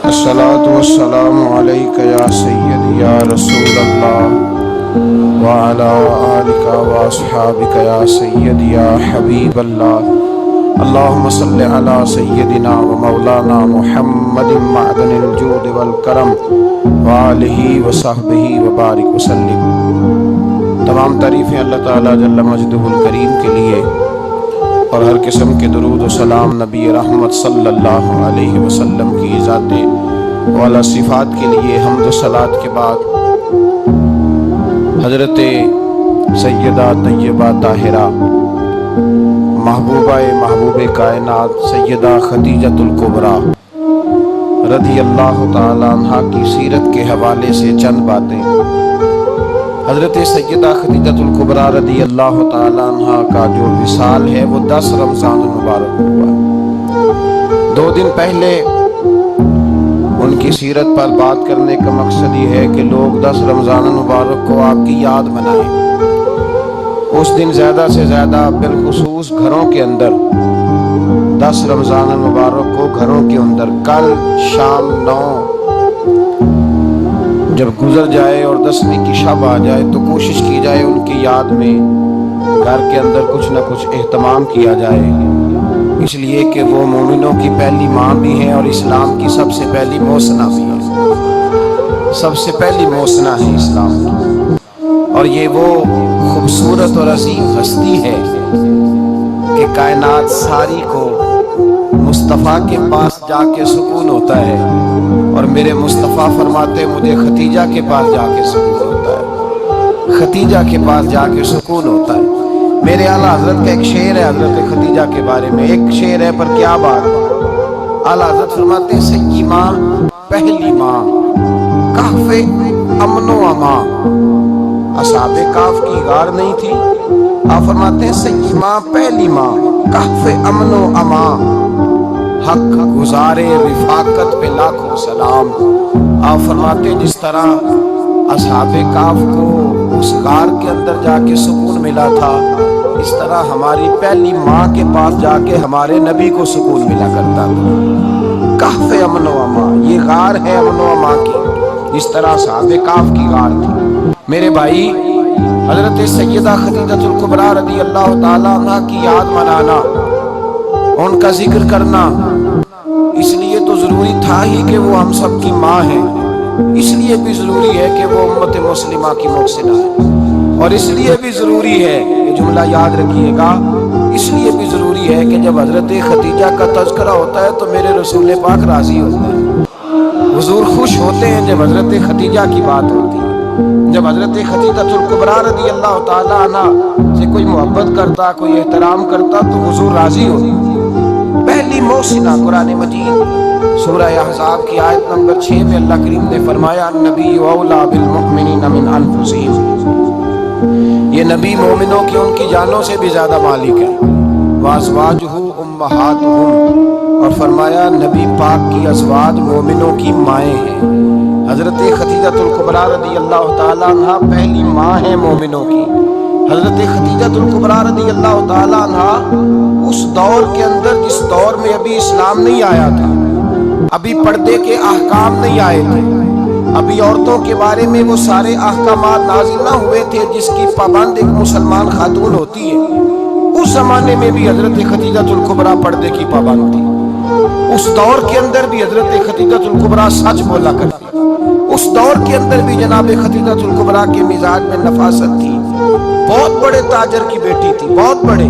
الصلاة والسلام علیک یا سیدی یا رسول اللہ وعلی آلک واصحابک یا سیدی یا حبیب اللہ اللہم صلی علی سیدنا و مولانا محمد معدن الجود والکرم وآلہ وصحبہ وبارک وسلم۔ تمام تعریفیں اللہ تعالیٰ جل مجدہ الکریم کے لیے اور ہر قسم کے درود و سلام نبی رحمت صلی اللہ علیہ وسلم کی ذات والا صفات کے لیے حمد و صلات کے بعد حضرت سیدہ طیبہ طاہرہ محبوب کائنات سیدہ خدیجۃ الکبریٰ رضی اللہ تعالی عنہ کی سیرت کے حوالے سے چند باتیں۔ حضرت سیدہ خدیجۃ الکبریٰ رضی اللہ تعالی عنہ کا جو وصال ہے وہ 10 رمضان المبارک ہوا۔ 2 دن پہلے ان کی سیرت پر بات کرنے کا مقصد یہ ہے کہ لوگ 10 رمضان المبارک کو آپ کی یاد منائیں۔ اس دن زیادہ سے زیادہ بالخصوص گھروں کے اندر 10 رمضان المبارک کو گھروں کے اندر کل شام 9 جب گزر جائے اور 10ویں کی شب آ جائے تو کوشش کی جائے ان کی یاد میں گھر کے اندر کچھ نہ کچھ اہتمام کیا جائے، اس لیے کہ وہ مومنوں کی پہلی ماں بھی ہیں اور اسلام کی سب سے پہلی موسنا بھی ہے، سب سے پہلی موسنا ہے اسلام کی۔ اور یہ وہ خوبصورت اور عظیم ہستی ہے کہ کائنات ساری کو مصطفیٰ کے پاس جا کے سکون ہوتا ہے، اور میرے مصطفیٰ فرماتے مجھے ختیجہ کے پاس جا کے سکون ہوتا ہے، ختیجہ کے پاس جا کے سکون ہوتا ہے۔ میرے اعلیٰ حضرت کا ایک شعر ہے حضرت خدیجہ کے بارے میں، ایک شعر ہے پر کیا بات۔ اعلیٰ حضرت فرماتے ہیں سیدی ماں پہلی ماں کہف امن و امان، اصحاب کہف کی غار نہیں تھی، آپ فرماتے ہیں سیدی ماں پہلی ماں کہف امن و امان، حق گزارے رفاقت پہ لاکھوں سلام۔ آپ فرماتے جس طرح اصحاب کہف کو اس غار کے اندر جا کے سکون ملا تھا، اس طرح ہماری پہلی ماں کے پاس جا کے ہمارے نبی کو سکون ملا کرتا تھا۔ کہف امن و امان، یہ غار ہے امن و امان کی، جس طرح اصحاب کہف کی غار تھی۔ میرے بھائی، حضرت سیدہ خدیجۃ الکبریٰ رضی اللہ تعالیٰ عنہ کی یاد منانا، ان کا ذکر کرنا، اس لیے تو ضروری تھا ہی کہ وہ ہم سب کی ماں ہے، اس لیے بھی ضروری ہے کہ وہ امت مسلمہ کی محسنہ ہے، اور اس لیے بھی ضروری ہے، یہ جملہ یاد رکھیے گا، اس لیے بھی ضروری ہے کہ جب حضرت ختیجہ کا تذکرہ ہوتا ہے تو میرے رسول پاک راضی ہوتے ہیں، حضور خوش ہوتے ہیں جب حضرت ختیجہ کی بات ہوتی ہے۔ جب حضرت خدیجۃ الکبریٰ رضی اللہ تعالی عنہ سے کوئی محبت کرتا، کوئی احترام کرتا تو حضور راضی ہوتے۔ پہلی محسنہ، قرآن مجید سورہ احزاب کی آیت نمبر 6 میں اللہ کریم نے فرمایا النبی اولیٰ بالمؤمنین من انفسہم، یہ نبی مومنوں کی ان کی جانوں سے بھی زیادہ مالک ہے، وازواجہ امہاتہم، اور فرمایا نبی پاک کی ازواج مومنوں کی مائیں ہیں۔ حضرت خدیجۃ الکبریٰ رضی اللہ تعالیٰ عنہ پہلی ماں ہے مومنوں کی۔ حضرت خدیجۃ الکبریٰ رضی اللہ تعالیٰ عنہ اس دور کے اندر جس دور میں ابھی اسلام نہیں آیا تھا، ابھی پردے کے احکام نہیں آئے تھے، ابھی عورتوں کے بارے میں وہ سارے احکامات نازل نہ ہوئے تھے جس کی پابند ایک مسلمان خاتون ہوتی ہے، اس زمانے میں بھی حضرت خدیجۃ الکبریٰ پردے کی پابند تھی۔ اس دور کے اندر بھی حضرت خدیجۃ الکبریٰ سچ بولا کرتی، اس دور کے اندر بھی جناب خدیجۃ الکبریٰ کے مزاج میں نفاست تھی، بہت بڑے تاجر کی بیٹی تھی، بہت بڑے،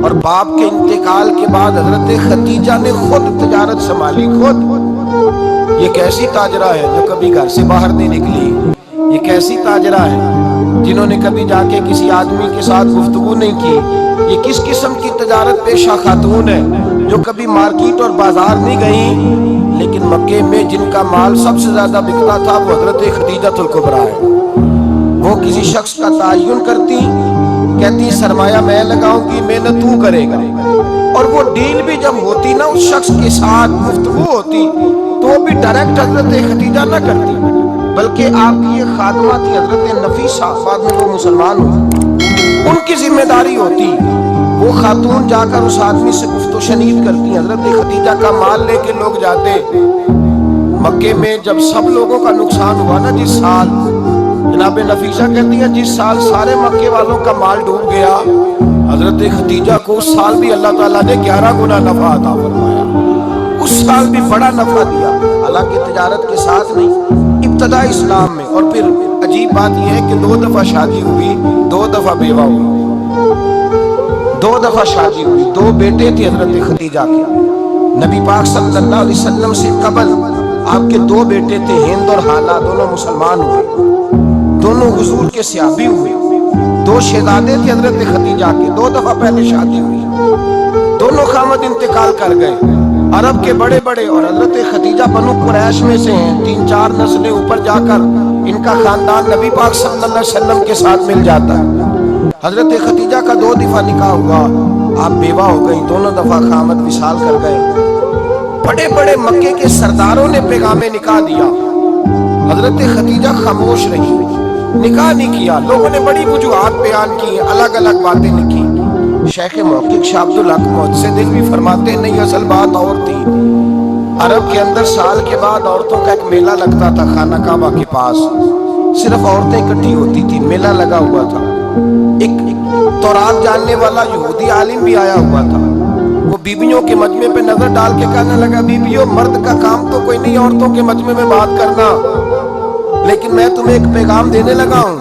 اور باپ کے انتقال کے بعد حضرت خدیجہ نے خود تجارت سنبھالی، خود۔ یہ کیسی تاجرہ ہے جو کبھی گھر سے باہر نہیں نکلی، یہ کیسی تاجرہ ہے جنہوں نے کبھی جا کے کسی آدمی کے ساتھ گفتگو نہیں کی، یہ کس قسم کی تجارت پیشہ خاتون ہے جو کبھی مارکیٹ اور بازار نہیں گئیں، لیکن مکے میں جن کا مال سب سے زیادہ بکتا تھا وہ حضرت خدیجۃ الکبریٰ ہے۔ وہ کسی شخص کا تعین کرتی، کہتی سرمایہ میں لگاؤں گی، محنت تو کرے گا، اور وہ ڈیل بھی جب ہوتی نا اس شخص کے ساتھ گفتگو ہوتی تو وہ بھی ڈائریکٹ حضرت خدیجہ نہ کرتی، بلکہ آپ کی یہ خادمہ تھی حضرت نفیسہ، بعد میں وہ مسلمان ہوئی، ان کی ذمہ داری ہوتی، وہ خاتون جا کر اس آدمی سے گفت و شنید کرتی، حضرت خدیجہ کا مال لے کے لوگ جاتے، مکے میں جب سب لوگوں کا نقصان ہوا نا جس سال، جناب نفیسہ کہتی ہیں جس سال سارے مکے والوں کا مال ڈوب گیا، حضرت خدیجہ کو اس سال بھی اللہ تعالیٰ نے 11 گنا نفع عطا فرمایا، اس سال بھی بڑا نفع دیا، حالانکہ تجارت کے ساتھ نہیں، ابتدا اسلام میں۔ اور پھر عجیب بات یہ ہے کہ 2 دفعہ شادی ہوئی، 2 دفعہ بیوہ ہوئی، 2 دفعہ شادی ہوئی، 2 بیٹے تھے حضرت خدیجہ کے۔ نبی پاک صلی اللہ علیہ وسلم سے قبل آپ کے 2 بیٹے تھے، ہند اور حالہ، دونوں مسلمان ہوئے، دونوں حضور کے صحابی ہوئے، 2 شہزادے تھے حضرت خدیجہ کے، 2 دفعہ پہلے شادی ہوئی، دونوں خامد انتقال کر گئے، عرب کے بڑے بڑے، اور حضرت خدیجہ بنو قریش میں سے ہیں، 3-4 نسلیں اوپر جا کر ان کا خاندان نبی پاک صلی اللہ علیہ وسلم کے ساتھ مل جاتا ہے۔ حضرت خدیجہ کا 2 دفعہ نکاح ہوا، آپ بیوہ ہو گئی، دونوں دفعہ خامد وصال کر گئے۔ بڑے بڑے مکے کے سرداروں نے پیغام نکاح دیا، حضرت خدیجہ خاموش رہی، نکاح نہیں کیا، لوگوں نے بڑی وجوہات بیان کی، الگ الگ باتیں لکھی۔ شیخ محقق شاہ عبدالحق محدث دل بھی فرماتے نہیں، اصل بات اور تھی۔ عرب کے اندر سال کے بعد عورتوں کا ایک میلہ لگتا تھا خانہ کعبہ کے پاس، صرف عورتیں اکٹھی ہوتی تھی، میلہ لگا ہوا تھا۔ ایک تورات جاننے والا یہودی عالم بھی آیا ہوا تھا، وہ بیبیوں کے مجمع پہ نظر ڈال کے کہنے لگا، بیبیوں مرد کا کام تو کوئی نہیں عورتوں کے مجمع میں بات کرنا، لیکن میں تمہیں ایک پیغام دینے لگا ہوں،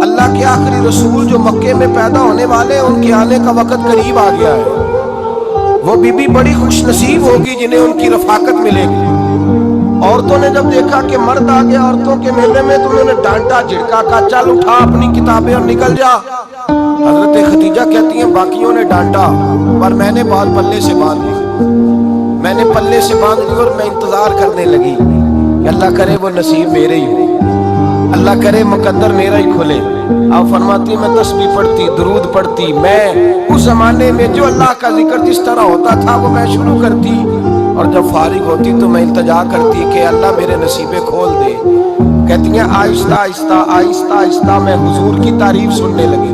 اللہ کے آخری رسول جو مکے میں پیدا ہونے والے ہیں ان کے آنے کا وقت قریب آ گیا ہے۔ وہ بی بی بڑی خوش نصیب ہوگی جنہیں ان کی رفاقت ملے گی۔ عورتوں نے جب دیکھا کہ مرد آ گیا عورتوں کے میلے میں تو انہوں نے ڈانٹا جھڑکا، کہا چل اٹھا اپنی کتابیں اور نکل جا۔ حضرت خدیجہ کہتی ہیں باقیوں نے ڈانٹا پر میں نے بات پلے سے باندھ لی، میں نے پلے سے باندھ لی اور میں انتظار کرنے لگی کہ اللہ کرے وہ نصیب میرے ہی ہو، اللہ کرے مقدر میرا ہی کھلے۔ آپ فرماتی میں تسبیح پڑھتی، درود پڑھتی، میں اس زمانے میں جو اللہ کا ذکر جس طرح ہوتا تھا وہ میں شروع کرتی، اور جب فارغ ہوتی تو میں التجا کرتی کہ اللہ میرے نصیبے کھول دے۔ کہتی ہیں آہستہ آہستہ آہستہ آہستہ میں حضور کی تعریف سننے لگی،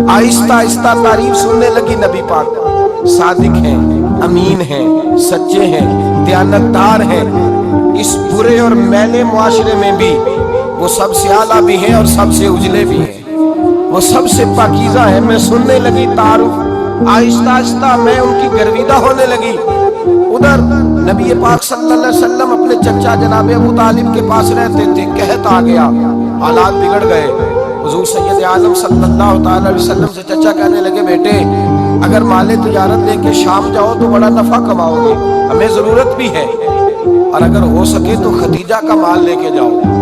آہستہ آہستہ تعریف سننے لگی۔ نبی پاک صادق ہیں، امین ہیں، سچے ہیں، دیانتدار ہیں، اس برے اور میلے معاشرے میں بھی وہ سب سے اعلیٰ بھی ہیں اور سب سے اجلے بھی ہیں، وہ سب سے پاکیزہ ہیں۔ میں سننے لگی تعارف، آہستہ آہستہ میں ان کی گرویدہ ہونے لگی۔ ادھر نبی پاک صلی اللہ علیہ وسلم اپنے چچا جناب ابو طالب کے پاس رہتے تھے، قحط آ گیا، حالات بگڑ گئے۔ حضور سید عالم صلی اللہ تعالی علیہ وسلم سے چچا کہنے لگے بیٹے اگر مال تجارت لے کے شام جاؤ تو بڑا نفع کماؤ گے، ہمیں ضرورت بھی ہے، اور اگر ہو سکے تو خدیجہ کا مال لے کے جاؤ۔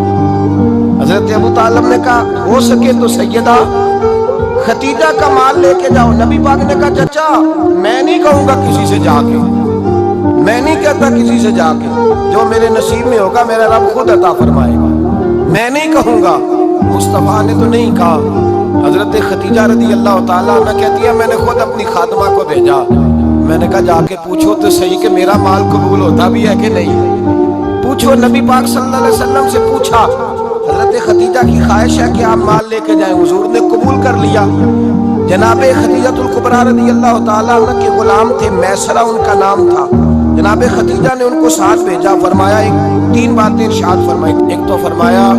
حضرت ابو طالب نے کہا ہو سکے تو سیدہ خدیجہ کا مال لے کے جاؤ۔ نبی پاک نے کہا چچا میں نہیں کہوں گا کسی سے جا کے، میں نہیں کہتا کسی سے جا کے، جو میرے نصیب میں ہوگا میرا رب خود عطا فرمائے گا، میں نہیں کہوں گا۔ مصطفیٰ نے تو نہیں کہا۔ حضرت خدیجہ رضی اللہ تعالیٰ عنہ کہتی ہے میں نے خود اپنی خادمہ کو بھیجا، میں نے کہا جا کے پوچھو تو صحیح کہ میرا مال قبول ہوتا بھی ہے کہ نہیں، پوچھو۔ نبی پاک صلی اللہ علیہ وسلم سے پوچھا، حضرت خدیجہ کی خواہش ہے کہ آپ مال لے کے جائیں، حضور نے قبول کر لیا۔ جناب خدیجہ الکبریٰ رضی اللہ تعالیٰ عنہ کے غلام تھے، میسرہ ان کا نام تھا، جناب خدیجہ نے ان کو ساتھ بھیجا۔ فرمایا 3 باتیں ارشاد فرمائی، ایک تو فرمایا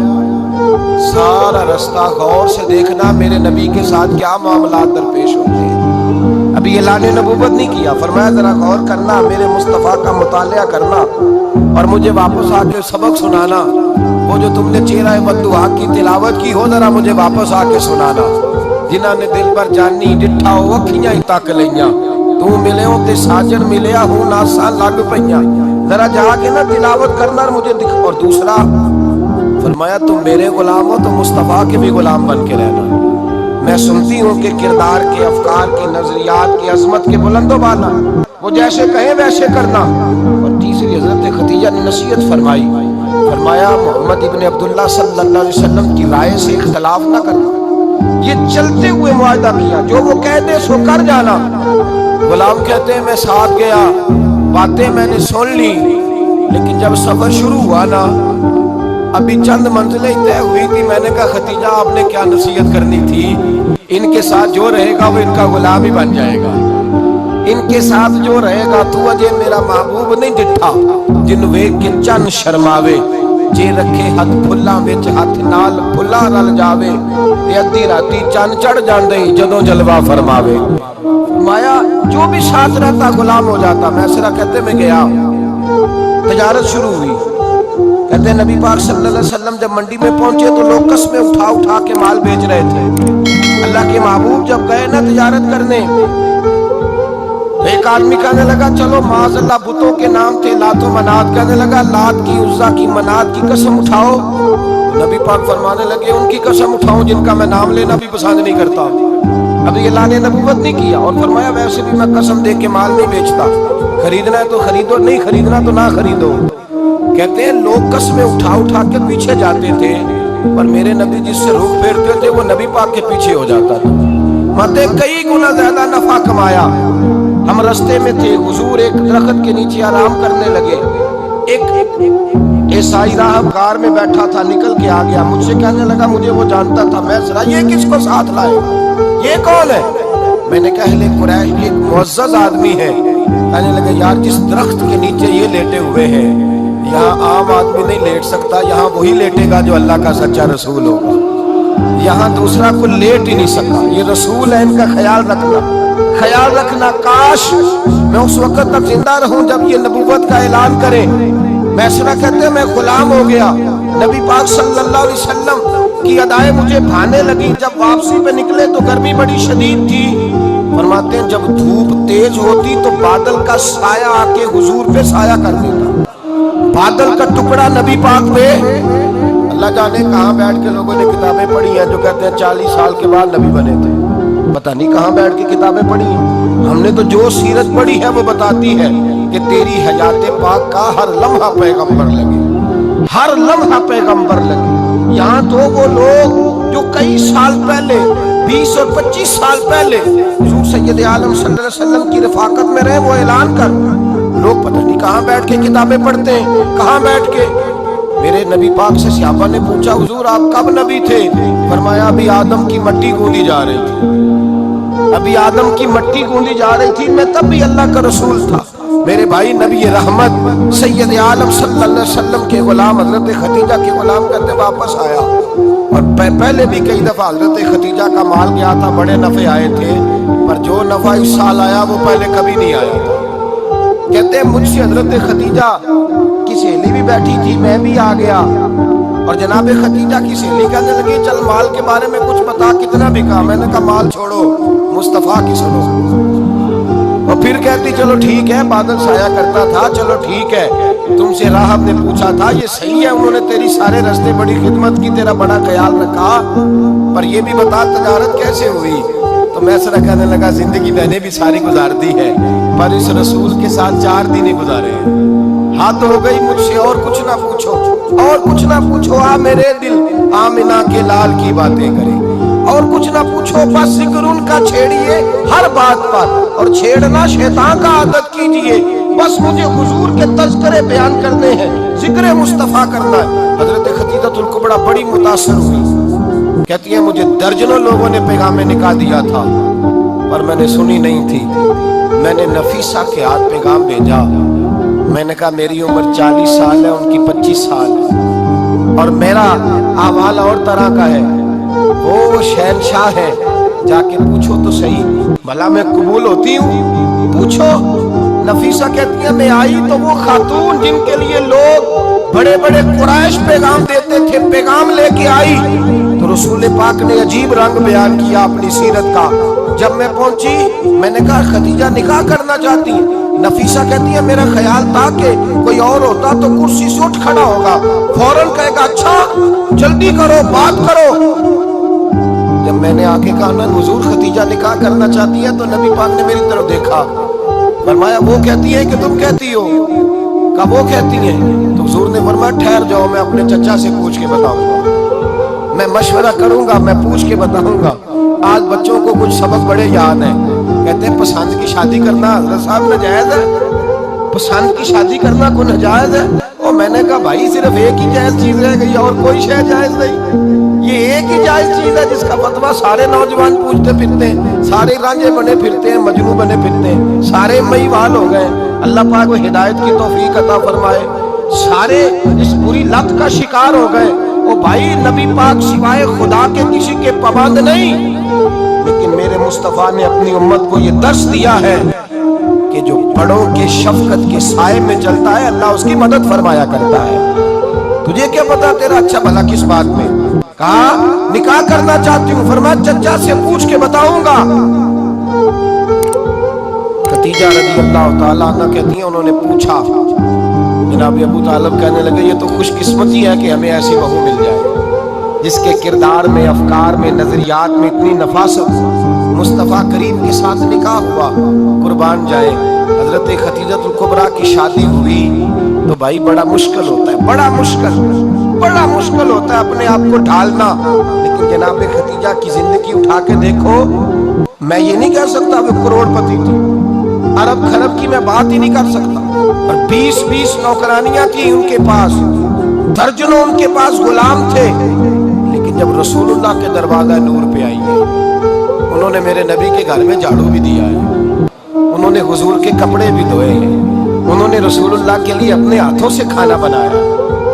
سارا رستہ غور سے دیکھنا میرے نبی کے ساتھ کیا معاملات درپیش ہوتے ہیں، ابھی اعلان نبوت نہیں کیا، فرمایا ذرا غور کرنا، میرے مصطفیٰ کا مطالعہ کرنا اور مجھے واپس آ کے سبق سنانا، وہ جو تم نے چہرہ والدعا کی تلاوت کی ہو ذرا مجھے واپس آ کے سنانا، جنہاں نے دل پر جانی ڈٹھا ہو اکھیاں ہی تک لیاں، تو ملے ہوں تے ساجن ملیا ہوں ناسا لگ پئیاں، ذرا جا کے نہ تلاوت کرنا اور مجھے دکھ۔ اور دوسرا فرمایا تم میرے غلام ہو تو مصطفیٰ کے بھی غلام بن کے رہنا، میں سنتی ہوں کہ کردار کے، افکار کے، نظریات کی، عظمت کے بلند و بالا، وہ جیسے کہیں ویسے کرنا۔ اور تیسری حضرت خدیجہ نے نصیحت فرمائی، فرمایا محمد ابن عبداللہ صلی اللہ علیہ وسلم کی رائے سے اختلاف نہ کرنا، یہ چلتے ہوئے معاہدہ کیا، جو وہ کہہ دے سو کر جانا۔ غلام کہتے ہیں میں ساتھ گیا، باتیں میں نے سن لی، لیکن جب سفر شروع ہوا نا ابھی چند منزلیں طے ہوئی تھی، میں نے کہا خدیجہ آپ نے کیا نصیحت کرنی تھی، ان کے ساتھ جو رہے گا وہ ان کا غلام ہی بن جائے گا، ان کے ساتھ جو رہے گا تو اجے میرا محبوب نہیں ڈٹھا جن ویکھ کے چن شرماوے جے رکھے ہاتھ پھلاں وچ ہاتھ نال پھلا رل جاوے تے ادھی راتی چن چڑھ جاندے جدوں جلوہ فرماوے۔ فرمایا جو بھی ساتھ رہتا غلام ہو جاتا۔ میسرہ کہتے میں گیا، تجارت شروع ہوئی۔ کہتے ہیں نبی پاک صلی اللہ علیہ وسلم جب منڈی میں پہنچے تو لوگ قسمیں اٹھا اٹھا کے مال بیچ رہے تھے۔ اللہ کے محبوب جب گئے نا تجارت کرنے تو ایک آدمی کہنے لگا چلو معاذ اللہ بتوں کے نام تھے لات و منات، کہنے لگا لات کی عزا کی منات کی قسم اٹھاؤ۔ نبی پاک فرمانے لگے ان کی قسم اٹھاؤں جن کا میں نام لینا بھی پسند نہیں کرتا۔ ابھی اللہ نے نبوت نہیں کیا اور فرمایا ویسے بھی میں قسم دے کے مال نہیں بیچتا، خریدنا ہے تو خریدو، نہیں خریدنا تو نہ خریدو۔ کہتے ہیں لوگ قسمیں اٹھا اٹھا کے پیچھے جاتے تھے پر میرے نبی جس سے رخ پھیرتے تھے وہ نبی پاک کے پیچھے ہو جاتا تھا۔ ماتے کئی گنا زیادہ نفع کمایا۔ ہم رستے میں تھے، حضور ایک درخت کے نیچے آرام کرنے لگے، ایک عیسائی راہب غار میں بیٹھا تھا، نکل کے آ گیا، مجھ سے کہنے لگا مجھے وہ جانتا تھا۔ میں ذرا یہ کس کو ساتھ لائے، یہ کون ہے؟ میں نے کہا اہل قریش ایک معزز آدمی ہے۔ کہنے لگا یار جس درخت کے نیچے یہ لیٹے ہوئے ہیں یہاں عام آدمی نہیں لیٹ سکتا، یہاں وہی لیٹے گا جو اللہ کا سچا رسول ہوگا، یہاں دوسرا کوئی لیٹ ہی نہیں سکتا، یہ رسول ہے، ان کا خیال رکھنا، خیال رکھنا۔ کاش میں اس وقت تک زندہ رہوں جب یہ نبوت کا اعلان کرے۔ میسرہ کہتے ہیں میں غلام ہو گیا، نبی پاک صلی اللہ علیہ وسلم کی ادائیں مجھے بھانے لگی۔ جب واپسی پہ نکلے تو گرمی بڑی شدید تھی۔ فرماتے ہیں جب دھوپ تیز ہوتی تو بادل کا سایہ آ کے حضور پہ سایہ کر دیتا، بادل کا ٹکڑا نبی پاک پہ۔ اللہ جانے کہاں بیٹھ کے لوگوں نے کتابیں پڑھی ہیں جو کہتے ہیں 40 سال کے بعد نبی بنے تھے، پتہ نہیں کہاں بیٹھ کے کتابیں پڑھی ہیں۔ ہم نے تو جو سیرت پڑھی ہے وہ بتاتی ہے کہ تیری حیات پاک کا ہر لمحہ پیغمبر لگے، ہر لمحہ پیغمبر لگے۔ یہاں تو وہ لوگ جو کئی سال پہلے 20 اور 25 سال پہلے حضور سید عالم صلی اللہ علیہ وسلم کی رفاقت میں رہے، وہ اعلان کر لوگ پتہ نہیں کہاں بیٹھ کے کتابیں پڑھتے ہیں، کہاں بیٹھ کے۔ میرے نبی پاک سے صحابہ نے پوچھا حضور آپ کب نبی تھے؟ فرمایا ابھی آدم کی مٹی گوندی جا رہی تھی، ابھی آدم کی مٹی گوندی جا رہی تھی، میں تب بھی اللہ کا رسول تھا۔ میرے بھائی نبی رحمت سید عالم صلی اللہ علیہ وسلم کے غلام حضرت خدیجہ کے غلام کرتے واپس آیا، اور پہلے بھی کئی دفعہ حضرت خدیجہ کا مال گیا تھا، بڑے نفع آئے تھے، پر جو نفع اس سال آیا وہ پہلے کبھی نہیں آیا تھا۔ کہتے ہیں مجھ سے حضرت خدیجہ کی سہیلی بھی بیٹھی تھی، میں بھی آ گیا، اور جناب خدیجہ کی سہیلی کہنے لگی چل مال کے بارے میں کچھ بتا، کتنا بکا؟ میں نے کہا مال چھوڑو، مصطفیٰ کی سنو۔ اور پھر کہتی چلو ٹھیک ہے، بادل سایہ کرتا تھا، چلو ٹھیک ہے، تم سے راہب نے پوچھا تھا یہ صحیح ہے، انہوں نے تیری سارے رستے بڑی خدمت کی، تیرا بڑا خیال رکھا، پر یہ بھی بتا تجارت کیسے ہوئی؟ تو میسرہ کہنے لگا زندگی میں نے بھی ساری گزار دی ہے پر اس رسول کے ساتھ 4 دن ہی گزارے ہیں، حد ہو گئی مجھ سے، اور کچھ نہ پوچھو، اور کچھ نہ پوچھو، آ میرے دل آمنہ کے لال کی باتیں کرے، اور کچھ نہ پوچھو، بس ذکر ان کا چھیڑیے ہر بات پر، اور چھیڑنا شیطان کا عادت کیجئے، بس مجھے حضور کے تذکرے بیان کرنے ہیں، ذکر مصطفیٰ کرنا ہے۔ حضرت خدیجہ الکبریٰ بڑی متاثر ہوئی، کہتی ہیں مجھے درجنوں لوگوں نے پیغام نکاح دیا تھا پر میں نے سنی نہیں تھی، میں نے نفیسہ کے ہاتھ پیغام بھیجا، میں نے کہا میری عمر 40 سال ہے، ان کی 25 سال ہے، اور میرا احوال اور طرح کا ہے، وہ شہنشاہ ہے، جا کے پوچھو تو صحیح، بھلا میں قبول ہوتی ہوں؟ پوچھو۔ نفیسہ کہتی ہے میں آئی تو وہ خاتون جن کے لیے لوگ بڑے بڑے قریش پیغام دیتے تھے پیغام لے کے آئی، تو رسول پاک نے عجیب رنگ بیان کیا اپنی سیرت کا۔ جب میں پہنچی میں نے کہا خدیجہ نکاح کرنا چاہتی ہیں؟ نفیسہ کہتی ہے میرا خیال تھا کہ کوئی اور ہوتا تو کرسی سے اٹھ کھڑا ہوگا، فوراً کہے گا اچھا جلدی کرو بات کرو۔ جب میں نے آ کے کہا نا حضور خدیجہ نکاح کرنا چاہتی ہے تو نبی پاک نے میری طرف دیکھا، فرمایا وہ کہتی ہے کہ تم کہتی ہو؟ کہا وہ کہتی ہیں۔ تو حضور نے فرمایا ٹھہر جاؤ، میں اپنے چچا سے پوچھ کے بتاؤں گا، میں مشورہ کروں گا، میں پوچھ کے بتاؤں گا۔ آج بچوں کو کچھ سبق بڑے یاد ہیں، کہتے ہیں پسند کی شادی کرنا حضرت صاحب ناجائز ہے، پسند کی شادی کرنا کوئی ناجائز ہے؟ اور میں نے کہا بھائی صرف ایک ہی جائز چیز رہ گئی اور کوئی شے جائز نہیں، یہ ایک ہی جائز چیز ہے جس کا فتویٰ سارے نوجوان پوچھتے پھرتے ہیں، سارے رانجے بنے پھرتے ہیں، مجنوں بنے پھرتے ہیں، سارے مئیوال ہو گئے۔ اللہ پاک وہ ہدایت کی توفیق عطا فرمائے۔ سارے اس بری لت کا شکار ہو گئے۔ او بھائی، نبی پاک سوائے خدا کے کسی کے پابند نہیں، لیکن میرے مصطفیٰ نے اپنی امت کو یہ درس دیا ہے کہ جو بڑوں کے شفقت کے سائے میں چلتا ہے اللہ اس کی مدد فرمایا کرتا ہے۔ تجھے کیا پتا تیرا اچھا بھلا کس بات میں؟ کہا نکاح کرنا چاہتی ہوں، فرمایا چچا سے پوچھ کے بتاؤں گا۔ خدیجہ رضی اللہ تعالیٰ عنہ کہتی ہیں انہوں نے پوچھا، جناب ابو طالب کہنے لگے یہ تو خوش قسمتی ہے کہ ہمیں ایسی بہو مل جائے جس کے کردار میں، افکار میں، نظریات میں اتنی نفاست۔ مصطفیٰ کریم کے ساتھ نکاح ہوا، قربان جائے حضرت خدیجہ الکبریٰ کی شادی ہوئی تو بھائی بڑا مشکل ہوتا ہے، بڑا مشکل ہوتا ہے اپنے آپ کو ڈھالنا۔ لیکن جناب خدیجہ کی زندگی اٹھا کے دیکھو، میں یہ نہیں کہہ سکتا وہ کروڑ پتی تھی، ارب خرب کی میں بات ہی نہیں کر سکتا، اور 20 نوکرانیاں تھیں ان کے پاس، درجنوں ان کے پاس غلام تھے۔ لیکن جب رسول اللہ کے دروازہ نور پہ آئی ہے، انہوں نے میرے نبی کے گھر میں جھاڑو بھی دیا ہے، انہوں نے حضور کے کپڑے بھی دھوئے ہیں، انہوں نے رسول اللہ کے لیے اپنے ہاتھوں سے کھانا بنایا،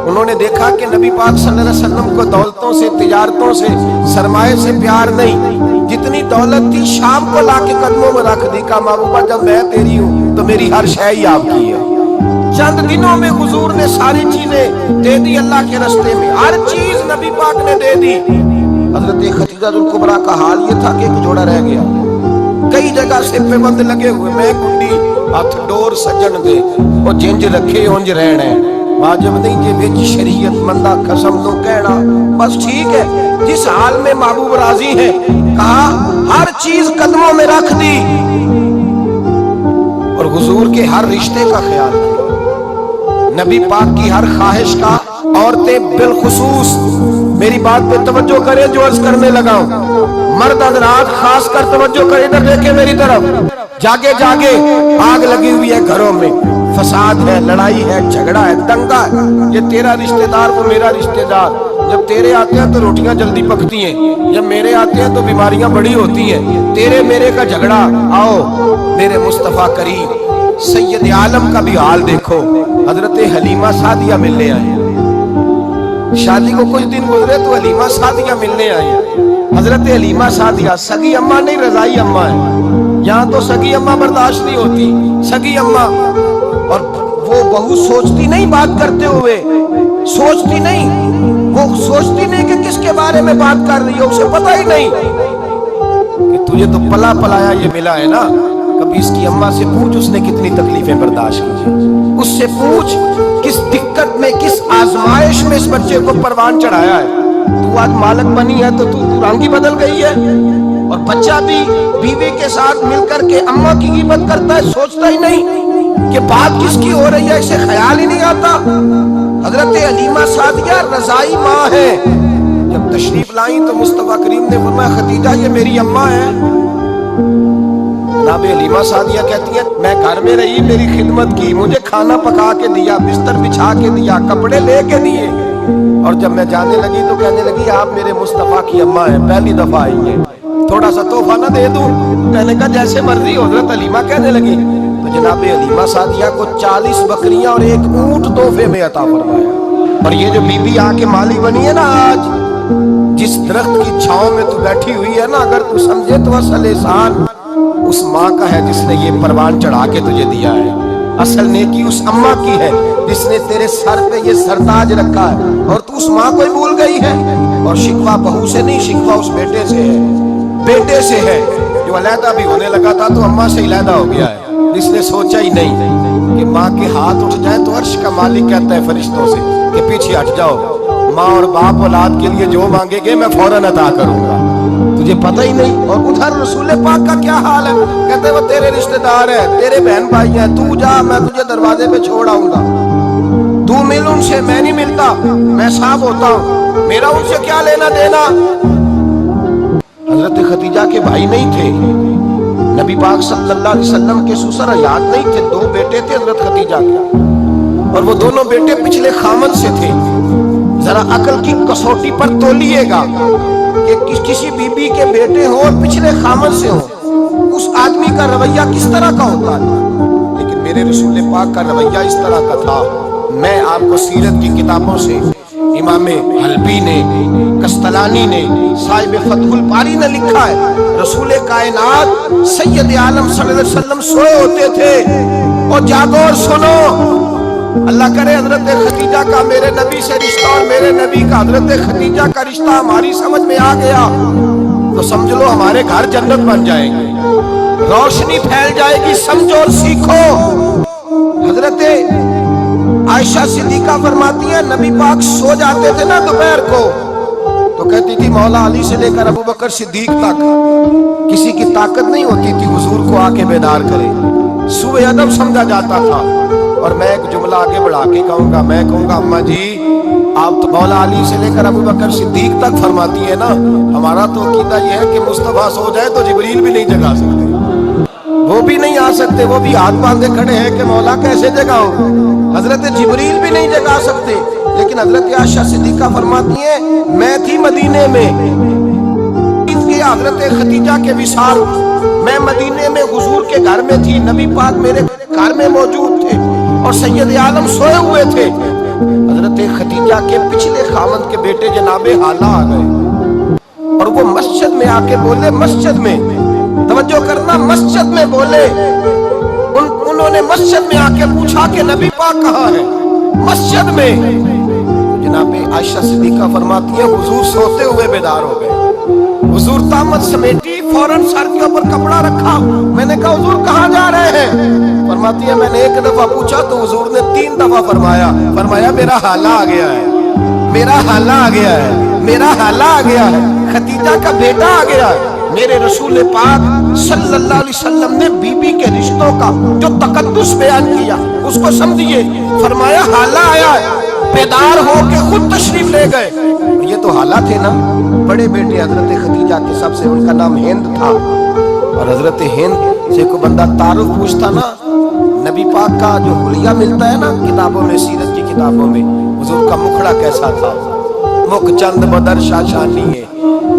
انہوں نے دیکھا کہ نبی پاک صلی اللہ علیہ وسلم کو دولتوں سے، تجارتوں سے، سرمایہ سے پیار نہیں، جتنی دولت تھی شام کو لا کے قدموں میں رکھ دی، کہا محبوبہ جب میں تیری ہوں تو میری ہر شے ہی آپ کی ہے۔ چند دنوں میں حضور نے ساری چیزیں دے دی اللہ کے رستے میں، ہر چیز نبی پاک نے دے دی۔ حضرت خدیجہ الکبریٰ کا حال یہ تھا کہ ایک جوڑا رہ گیا، کئی جگہ سے پابند لگے ہوئے، میں کنڈی ہاتھ ڈور سجن دے اور جنج رکھے اونج رہنے، واجب نہیں جے بیچ شریعت مندہ قسم تو کہنا، بس ٹھیک ہے جس حال میں محبوب راضی ہے، کہا ہر چیز قدموں میں رکھ دی اور حضور کے ہر رشتے کا خیال کیا، نبی پاک کی ہر خواہش کا۔ عورتیں بالخصوص میری بات پہ توجہ کریں جو عرض کرنے لگا ہوں، مرد حضرات خاص کر توجہ کریں، ادھر دیکھیں میری طرف، جاگے جاگے آگ لگی ہوئی ہے گھروں میں، فساد ہے، لڑائی ہے، جھگڑا ہے، دنگا ہے، یہ تیرا رشتہ دار وہ میرا رشتہ دار، جب تیرے آتے ہیں تو روٹیاں جلدی پکتی ہیں، جب میرے آتے ہیں تو بیماریاں بڑی ہوتی ہیں، تیرے میرے کا جھگڑا۔ آؤ میرے مصطفیٰ کریم سید عالم کا بھی حال دیکھو، حضرت حلیمہ سعدیہ ملنے آئے، شادی کو کچھ دن گزرے تو حلیمہ سعدیہ ملنے آئی۔ حضرت حلیمہ سعدیہ سگی اماں نہیں، رضائی اماں ہے، یہاں تو سگی اماں برداشت نہیں ہوتی، سگی اماں، اور وہ بہو سوچتی نہیں بات کرتے ہوئے، سوچتی نہیں، وہ سوچتی نہیں کہ کس کے بارے میں بات کر رہی ہے، اسے پتہ ہی نہیں کہ تجھے تو پلا پلایا یہ ملا ہے نا، کبھی اس کی اماں سے پوچھ اس نے کتنی تکلیفیں برداشت کی، اس سے پوچھ کس دقت میں، کس آزمائش میں اس بچے کو پروان چڑھایا ہے، تو آج مالک بنی ہے تو رنگ ہی بدل گئی ہے، اور بچہ بھی بیوی کے ساتھ مل کر کے اماں کی غیبت کرتا ہے، سوچتا ہی نہیں کہ بات کس کی ہو رہی ہے، اسے خیال ہی نہیں آتا۔ حضرت حلیمہ سعدیہ رضائی ماں ہے، جب تشریف لائیں تو مصطفیٰ کریم نے فرمایا خدیجہ یہ میری اماں ہے۔ جناب حلیمہ سعدیہ کہتی ہیں میں گھر میں رہی، میری خدمت کی، مجھے کھانا پکا کے دیا، بستر بچھا کے دیا، کپڑے لے کے دیے، اور جب میں جانے لگی تو کہنے لگی آپ میرے مصطفیٰ کی اماں ہیں، پہلی دفعہ آئی ہیں، تھوڑا سا تحفہ نہ دے دوں؟ کہنے کا جیسے مرضی حضرت حلیمہ کہنے لگی، تو جناب حلیمہ سعدیہ کو 40 بکریاں اور 1 اونٹ تحفے میں عطا فرمایا۔ اور یہ جو بی بی آ کے مالی بنی ہے نا آج، جس درخت کی چھاؤں میں تو بیٹھی ہوئی ہے نا، اگر تو سمجھے تو اصل احسان اس ماں کا ہے جس نے یہ پروان چڑھا کے تجھے دیا ہے، اصل نیکی اس اماں کی ہے جس نے تیرے سر پہ یہ سرتاج رکھا ہے، اور تو اس ماں کو ہی بھول گئی ہے۔ اور شکوہ بہو سے نہیں، شکوہ اس بیٹے سے ہے، بیٹے سے ہے جو علیحدہ بھی ہونے لگا تھا تو اماں سے علیحدہ ہو گیا ہے، جس نے سوچا ہی نہیں کہ ماں کے ہاتھ اٹھ جائیں تو عرش کا مالک کہتا ہے فرشتوں سے کہ پیچھے ہٹ جاؤ، ماں اور باپ اولاد کے لیے جو مانگے گے میں فوراً عطا کروں گا، تجھے پتہ ہی نہیں۔ اور ادھر رسول پاک کا کیا حال ہے، کہتے ہیں وہ تیرے رشتہ دار ہیں، تیرے بہن بھائی ہیں، تو جا میں تجھے دروازے پہ چھوڑ آؤں گا، تو مل ان سے، میں نہیں ملتا، میں صاحب ہوتا ہوں، میرا ان سے کیا لینا دینا۔ حضرت خدیجہ کے بھائی نہیں تھے، نبی پاک صلی اللہ علیہ وسلم کے سسر حیات نہیں تھے، 2 بیٹے تھے حضرت خدیجہ کے، اور وہ دونوں بیٹے پچھلے خامن سے تھے، ذرا عقل کی کسوٹی پر تولیے گا کہ کسی بیوی کے بیٹے ہوں اور پچھلے خامن سے ہوں، اس آدمی کا رویہ کس طرح کا ہوتا ہے. لیکن میرے رسول پاک کا رویہ اس طرح کا تھا. میں آپ کو سیرت کی کتابوں سے امام حلبی نے، کستلانی نے، صاحب فتح الباری نے لکھا ہے، رسول کائنات سید عالم صلی اللہ علیہ وسلم سوئے ہوتے تھے اور جاگو اور سنو. اللہ کرے حضرت خدیجہ کا میرے نبی سے رشتہ اور میرے نبی کا حضرت خدیجہ کا رشتہ ہماری سمجھ میں آ گیا تو سمجھ لو ہمارے گھر جنت بن جائیں گے، روشنی پھیل جائے گی. سمجھو اور سیکھو. حضرت عائشہ صدیقہ فرماتی ہیں نبی پاک سو جاتے تھے نا دوپہر کو تو کہتی تھی مولا علی سے لے کر ابو بکر صدیق تک کسی کی طاقت نہیں ہوتی تھی حضور کو آ کے بیدار کرے. سوء ادب سمجھا جاتا تھا. اور میں ایک جملہ آگے بڑھا کے کہوں گا، میں کہوں گا اماں جی آپ تو مولا علی سے لے کر ابو بکر صدیق تک فرماتی ہیں نا، ہمارا تو عقیدہ یہ ہے کہ مصطفیٰ سو جائے تو جبریل بھی نہیں جگا سکتے، وہ بھی نہیں آ سکتے، وہ بھی ہاتھ باندھے کھڑے ہیں کہ مولا کیسے جگاؤ. حضرت جبریل بھی نہیں جگا سکتے. لیکن حضرت عائشہ صدیقہ فرماتی ہیں میں تھی مدینے میں حضرت خدیجہ کے وصال، میں مدینے میں حضور کے گھر میں تھی، نبی پاک میرے گھر میں موجود تھے اور سید عالم سوئے ہوئے تھے. حضرت خدیجہ کے پچھلے خاوند کے بیٹے جناب حالہ آ گئے اور وہ مسجد میں آ کے بولے، مسجد میں توجہ کرنا، مسجد میں بولے. انہوں نے مسجد میں آ کے پوچھا کہ نبی پاک کہاں ہے؟ مسجد میں. جناب عائشہ صدیقہ فرماتی ہیں حضور سوتے ہوئے بیدار ہو گئے. حضور طامت سمیٹی، فوراً سر کے اوپر کپڑا رکھا. میں نے کہا حضور کہاں جا رہے ہیں؟ فرماتی ہے میں نے ایک دفعہ پوچھا تو حضور نے 3 دفعہ فرمایا میرا حالہ آ گیا ہے، میرا حالہ آ گیا ہے، میرا حالہ آ گیا ہے، خدیجہ کا بیٹا آ گیا ہے. میرے رسول پاک صلی اللہ علیہ وسلم نے بی بی کے رشتوں کا جو تقدس بیان کیا اس کو سمجھیے. فرمایا حالہ آیا ہے، بیدار ہو کے خود تشریف لے گئے. یہ تو حالہ تھے نا، بڑے بیٹے حضرت خدیجہ کے، سب سے ان کا نام ہند تھا. اور حضرت ہند سے کوئی بندہ تعارف پوچھتا نا، نبی پاک کا جو حلیہ ملتا ہے نا کتابوں میں، سیرت کی کتابوں میں، حضور کا مکھڑا کیسا تھا. مکھ چند بدر شاشانی ہے،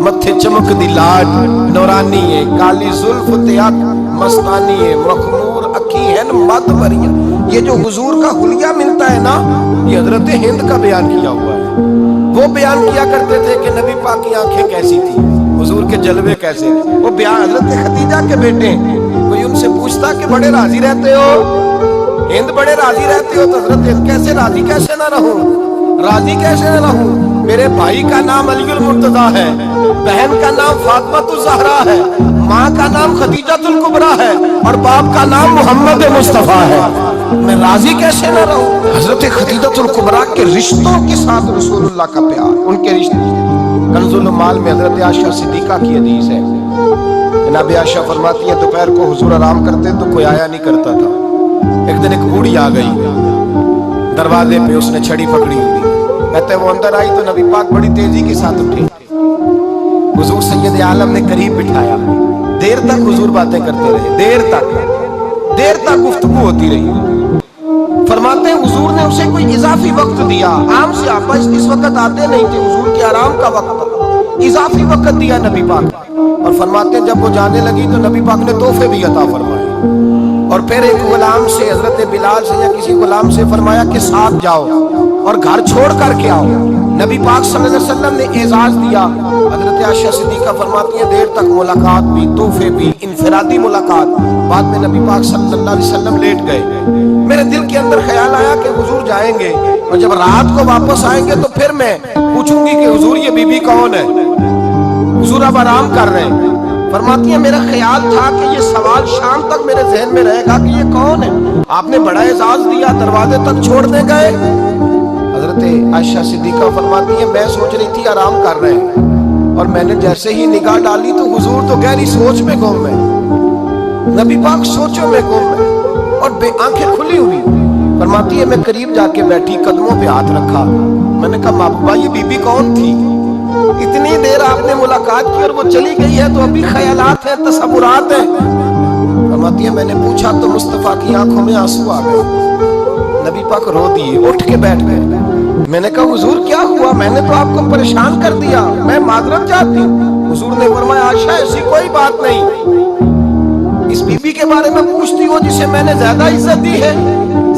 متھے چمک دی لاڈ نورانی ہے، کالی زلف تیات مستانی ہے، مخمور اکھی ہے مد بریاں. یہ جو حضور کا حلیہ ملتا ہے نا یہ حضرت ہند کا بیان کیا ہوا ہے. وہ بیان کیا کرتے تھے کہ نبی پاک کی آنکھیں کیسی تھی، حضور کے جلوے کیسے تھے. وہ بیان حضرت خدیجہ کے بیٹے ہیں. کوئی ان سے پوچھتا کہ بڑے راضی رہتے ہو ہند، بڑے راضی رہتے ہو؟ تو حضرت ہند کیسے راضی کیسے نہ رہوں، راضی کیسے نہ رہوں. میرے بھائی کا نام علی المرتضیٰ ہے، بہن کا نام فاطمہ الزہرا ہے، ماں کا نام خدیجہ الکبریٰ ہے اور باپ کا نام محمد مصطفیٰ ہے. میں راضی کیسے نہ رہوں. حضرت خدیجہ الکبریٰ کے رشتوں کے ساتھ رسول اللہ کا پیار، ان کے رشتے. کنز المال میں حضرت عائشہ صدیقہ کی حدیث ہے. جناب عائشہ فرماتی ہے دوپہر کو حضور آرام کرتے تو کوئی آیا نہیں کرتا تھا. ایک دن ایک بوڑھی آ گئی دروازے پہ، اس نے چھڑی پکڑی ہوئی. کہتے وہ اندر آئی تو نبی پاک بڑی تیزی کے ساتھ اٹھے. حضور سید عالم نے قریب بٹھایا. دیر تک حضور باتیں کرتے رہے، دیر تک گفتگو ہوتی رہی. فرماتے ہیں حضور نے اسے کوئی اضافی وقت دیا. عام سے آپ اس وقت آتے نہیں تھے، حضور کے آرام کا وقت، اضافی وقت دیا نبی پاک. اور فرماتے ہیں جب وہ جانے لگی تو نبی پاک نے تحفے بھی عطا فرمائے. اور پھر ایک غلام سے، حضرت بلال سے یا کسی غلام سے فرمایا کہ ساتھ جاؤ اور گھر چھوڑ کر کے آؤ. نبی پاک صلی اللہ علیہ وسلم نے اعزاز دیا. حضرت عائشہ صدیقہ فرماتی ہیں دیر تک ملاقات بھی، تحفے بھی، انفرادی ملاقات. بعد میں نبی پاک صلی اللہ علیہ وسلم لیٹ گئے. میرے دل کے اندر خیال آیا کہ حضور جائیں گے اور جب رات کو واپس آئیں گے تو پھر میں پوچھوں گی کہ حضور یہ بی بی کون ہے، حضور اب آرام کر رہے ہیں. فرماتی ہیں میرا خیال تھا کہ یہ سوال شام تک میرے ذہن میں رہے گا کہ یہ کون ہے. آپ نے بڑا اعزاز دیا، دروازے تک چھوڑنے گئے. حضرت عائشہ صدیقہ فرماتی ہیں میں سوچ رہی تھی آرام کر رہے ہیں اور میں نے جیسے ہی نگاہ ڈالی تو حضور تو گہری سوچ میں گم ہے، نبی پاک سوچوں میں گم ہے اور بے آنکھیں کھلی ہوئی. فرماتی ہے میں قریب جا کے بیٹھی، قدموں پہ ہاتھ رکھا. میں نے کہا محبوبہ یہ بی بی کون تھی؟ اتنی دیر آپ نے ملاقات کی اور وہ چلی گئی ہے تو ابھی خیالات ہیں، تصورات ہیں. فرماتی ہے میں نے پوچھا تو مصطفیٰ کی آنکھوں میں آنسو آ گئے. نبی پاک رو دیے، اٹھ کے بیٹھ گئے. میں نے کہا حضور کیا ہوا؟ ہوا, میں نے تو آپ کو پریشان کر دیا, میں معذرت چاہتی ہوں. حضور نے فرمایا عائشہ ایسی کوئی بات نہیں, اس بی بی کے بارے میں پوچھتی ہو جسے میں نے زیادہ عزت دی ہے,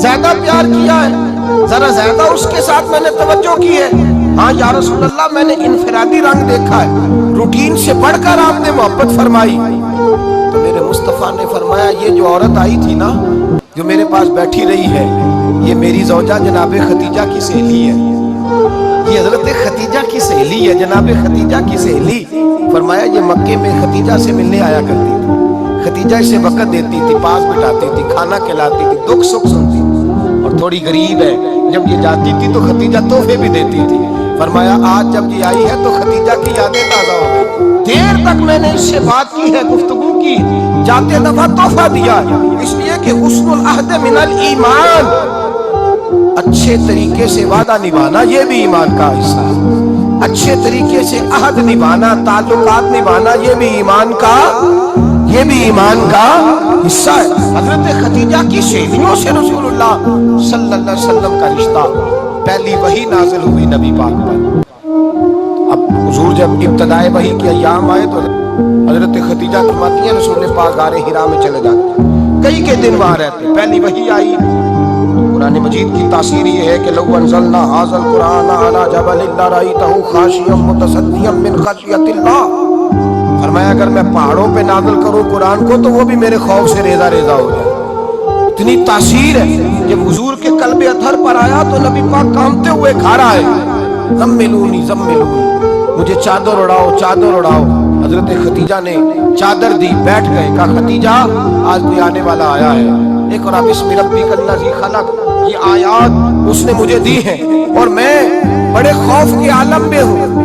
زیادہ پیار کیا ہے, ذرا زیادہ اس کے ساتھ میں نے توجہ کی ہے. ہاں یا رسول اللہ میں نے انفرادی رنگ دیکھا ہے, روٹین سے بڑھ کر آپ نے محبت فرمائی. تو میرے مصطفیٰ نے فرمایا یہ جو عورت آئی تھی نا, جو میرے پاس بیٹھی رہی ہے, یہ میری زوجہ جناب خدیجہ کی سہیلی ہے. یہ حضرت خدیجہ کی سہیلی ہے, جناب خدیجہ کی سہیلی. فرمایا یہ مکے میں خدیجہ سے ملنے آیا کرتی تھی, خدیجہ اسے وقت دیتی تھی, پاس بٹھاتی تھی, کھانا کھلاتی تھی, دکھ سکھ سنتی تھی, اور تھوڑی غریب ہے, جب یہ جاتی تھی تو خدیجہ تحفے بھی دیتی تھی. فرمایا آج جب یہ آئی ہے تو خدیجہ کی یادیں تازہ ہو گئی, دیر تک میں نے اس سے بات کی ہے, گفتگو کی, جاتے دفعہ تحفہ دیا, اس لیے کہ حسن العہد من الایمان, اچھے طریقے سے وعدہ نبھانا یہ بھی ایمان کا حصہ ہے. اچھے طریقے سے عہد نبھانا, تعلقات نبھانا یہ بھی ایمان کا حصہ ہے. حضرت خدیجہ کی سہیلیوں سے رسول اللہ صلی اللہ علیہ وسلم کا رشتہ, پہلی وحی نازل ہوئی نبی پاک پر. اب حضور جب ابتدائے وحی کے ایام آئے تو حضرت خدیجہ فرماتی ہیں رسول پاک غار حرا میں چلے جاتے, کئی کے دن وہاں رہتے. پہلی وحی آئی, قرآن مجید کی تاثیر یہ ہے کہ لو انزلنا ھذا القرآن علی جبل لرأیتہ خاشعا متصدعا من خشیۃ اللہ. فرمایا اگر میں پہاڑوں پہ نازل کروں قرآن کو تو وہ بھی میرے خوف سے ریزہ ریزہ ہو جائے. اتنی تاثیر ہے. جب حضور کے قلب اطہر پر آیا تو نبی پاک کانپتے ہوئے گھر آئے, زملونی زملونی, مجھے چادر اڑاؤ چادر اڑاؤ. حضرت خدیجہ نے چادر دی, بیٹھ گئے, کہا خدیجہ آج کوئی آنے والا آیا ہے, اقرأ بسم ربک الذی خلق, یہ آیات اس نے مجھے دی ہیں اور میں بڑے خوف کے عالم میں ہوں.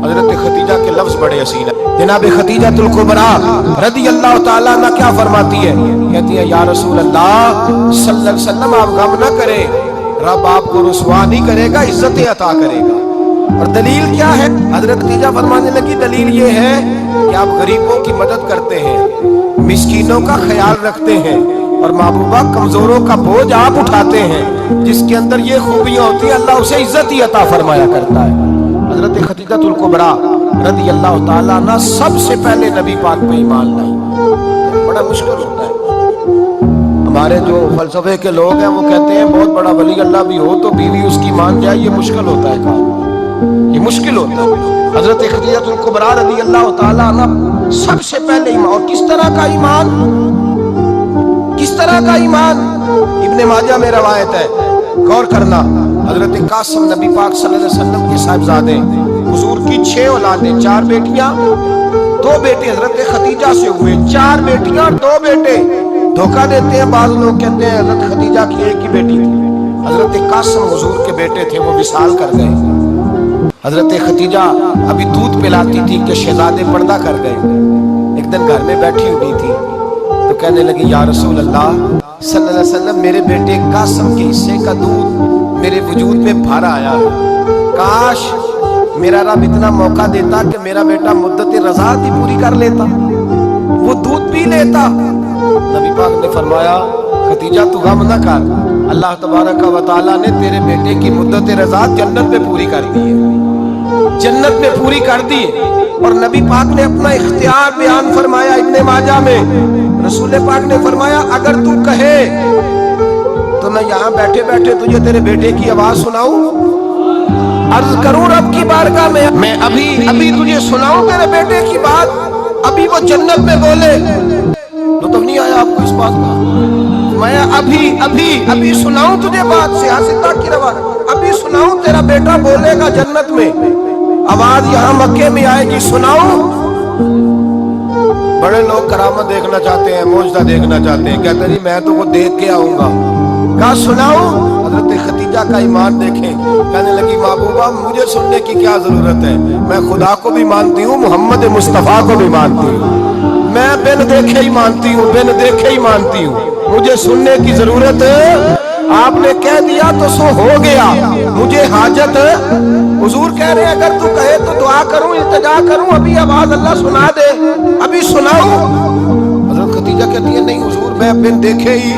حضرت خدیجہ کے لفظ بڑے حسین ہیں. جناب خدیجہ الکبریٰ رضی اللہ تعالیٰ عنہ کیا فرماتی ہے, کہتی ہے یا رسول اللہ صلی اللہ علیہ وسلم آپ غم نہ کریں, رب آپ کو رسوا نہیں کرے گا, عزتیں عطا کرے گا. اور دلیل کیا ہے؟ حضرت خدیجہ فرمانے لگی دلیل یہ ہے کہ آپ غریبوں کی مدد کرتے ہیں, مسکینوں کا خیال رکھتے ہیں, اور محبوبہ کمزوروں کا بوجھ آپ اٹھاتے ہیں. جس کے اندر یہ خوبیاں ہوتی ہیں اللہ اسے عزت ہی عطا فرمایا کرتا ہے. حضرت خدیجہ الکبریٰ رضی اللہ تعالیٰ عنہ سب سے پہلے نبی پاک پہ ایمان لائی. بڑا مشکل ہوتا ہے. ہمارے جو فلسفے کے لوگ ہیں وہ کہتے ہیں بہت بڑا ولی اللہ بھی ہو تو بیوی اس کی مان جائے, یہ مشکل ہوتا ہے کام, یہ مشکل ہوتا ہے. حضرت خدیجہ الکبریٰ رضی اللہ تعالیٰ عنہ سب سے پہلے ایمان. اور کس طرح کا ایمان, کس طرح کا ایمان؟ ابن ماجہ میں روایت ہے, غور کرنا. حضرت قاسم نبی پاک صلی اللہ علیہ وسلم کے صاحبزادے, حضور کی 6 اولادیں, 4 بیٹیاں 2 بیٹے حضرت خدیجہ سے ہوئے, 4 بیٹیاں 2 بیٹے. دھوکہ دیتے ہیں بعض لوگ, کہتے ہیں حضرت خدیجہ کی ایک ہی بیٹی تھی. حضرت قاسم حضور کے بیٹے تھے, وہ وصال کر گئے. حضرت خدیجہ ابھی دودھ پلاتی تھی کہ شہزادے پردہ کر گئے. ایک دن گھر میں بیٹھی ہوئی تھی تو کہنے لگی یا رسول اللہ صلی اللہ علیہ وسلم میرے بیٹے قاسم کے حصے کا دودھ میرے وجود میں بھر آیا ہے, کاش میرا رب اتنا موقع دیتا کہ میرا بیٹا مدت رضاعت ہی پوری کر لیتا, وہ دودھ پی لیتا. نبی پاک نے فرمایا خدیجہ تو غم نہ کر, اللہ تبارک و تعالیٰ نے تیرے بیٹے کی مدت رضاعت جنت میں پوری کر دی ہے, جنت میں پوری کر دی. اور نبی پاک نے اپنا اختیار بیان فرمایا ابن ماجہ میں. رسول پاک نے فرمایا اگر تو کہے تو میں یہاں بیٹھے بیٹھے تجھے تیرے بیٹے کی آواز سناؤں, عرض کروں رب کی بارگاہ میں ابھی تجھے سناؤں تیرے بیٹے کی بات, ابھی وہ جنت میں بولے. لطف نہیں آیا آپ کو اس بات کا؟ میں ابھی سناؤں تجھے بات, سیاستہ کی روایت, ابھی سناؤں تیرا بیٹا بولے گا جنت میں, آواز یہاں مکے میں آئے گی, سناؤں. بڑے لوگ کرامت دیکھنا چاہتے ہیں, معجزہ دیکھنا چاہتے ہیں, کہتے ہیں جی میں تو وہ دیکھ کے آؤں گا. کہا سناؤں. حضرت خدیجہ کا ایمان دیکھیں, کہنے لگی محبوبہ مجھے سننے کی کیا ضرورت ہے, میں خدا کو بھی مانتی ہوں, محمد مصطفیٰ کو بھی مانتی ہوں, میں بن دیکھے ہی مانتی ہوں, بن دیکھے ہی مانتی ہوں, مجھے سننے کی ضرورت ہے. آپ نے کہہ دیا تو سو ہو گیا, مجھے حاجت. حضور کہہ رہے اگر تو کہے تو دعا کروں, التجا کروں, ابھی آواز اللہ سنا دے, ابھی سناؤں. حضرت خدیجہ کہتی ہے نہیں حضور میں بن دیکھے ہی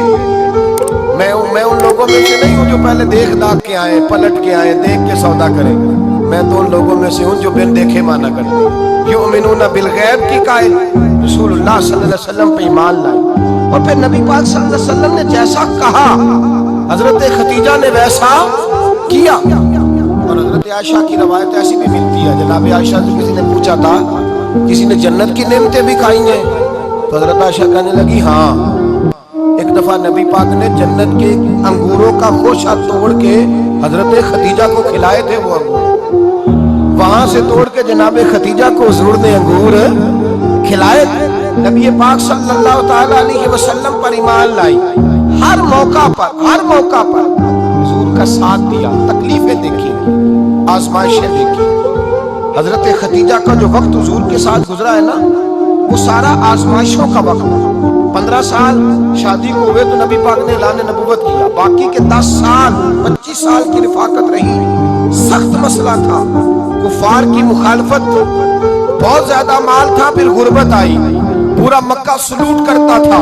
میں ان لوگوں میں سے نہیں ہوں جو پہلے دیکھ داکھ کے آئے، پلٹ کے آئے، دیکھ کے سودا کریں۔ میں تو ان لوگوں میں سے ہوں جو بن دیکھے مانا کرتے ہیں، یؤمنون بالغیب کی قائل، رسول اللہ صلی اللہ علیہ وسلم پہ ایمان لائے۔ اور پھر نبی پاک صلی اللہ علیہ وسلم نے جیسا کہا حضرت خدیجہ نے ویسا کیا۔ اور حضرت عائشہ کی روایت ایسی بھی ملتی ہے، جناب عائشہ سے کسی نے پوچھا تھا کسی نے جنت کی نعمتیں بھی کھائی ہیں؟ تو حضرت عائشہ کہنے لگی ہاں، ایک دفعہ نبی پاک نے جنت کے انگوروں کا خوشہ توڑ کے حضرت خدیجہ کو کھلائے تھے۔ وہ انگور وہاں سے توڑ کے جناب خدیجہ کو حضور نے انگور کھلائے تھے۔ نبی پاک صلی اللہ تعالی علیہ وسلم پر ایمان لائی، ہر موقع پر حضور کا ساتھ دیا، تکلیفیں دیکھی، آزمائشیں دیکھی۔ حضرت خدیجہ کا جو وقت حضور کے ساتھ گزرا ہے نا، وہ سارا آزمائشوں کا وقت ہے۔ 15 سال شادی کو ہوئے تو نبی پاک نے اعلان نبوت کیا، باقی کے 10 سال 25 سال کی رفاقت رہی، سخت مسئلہ تھا، کفار کی مخالفت، بہت زیادہ مال تھا، پھر غربت آئی، پورا مکہ سلوٹ کرتا تھا،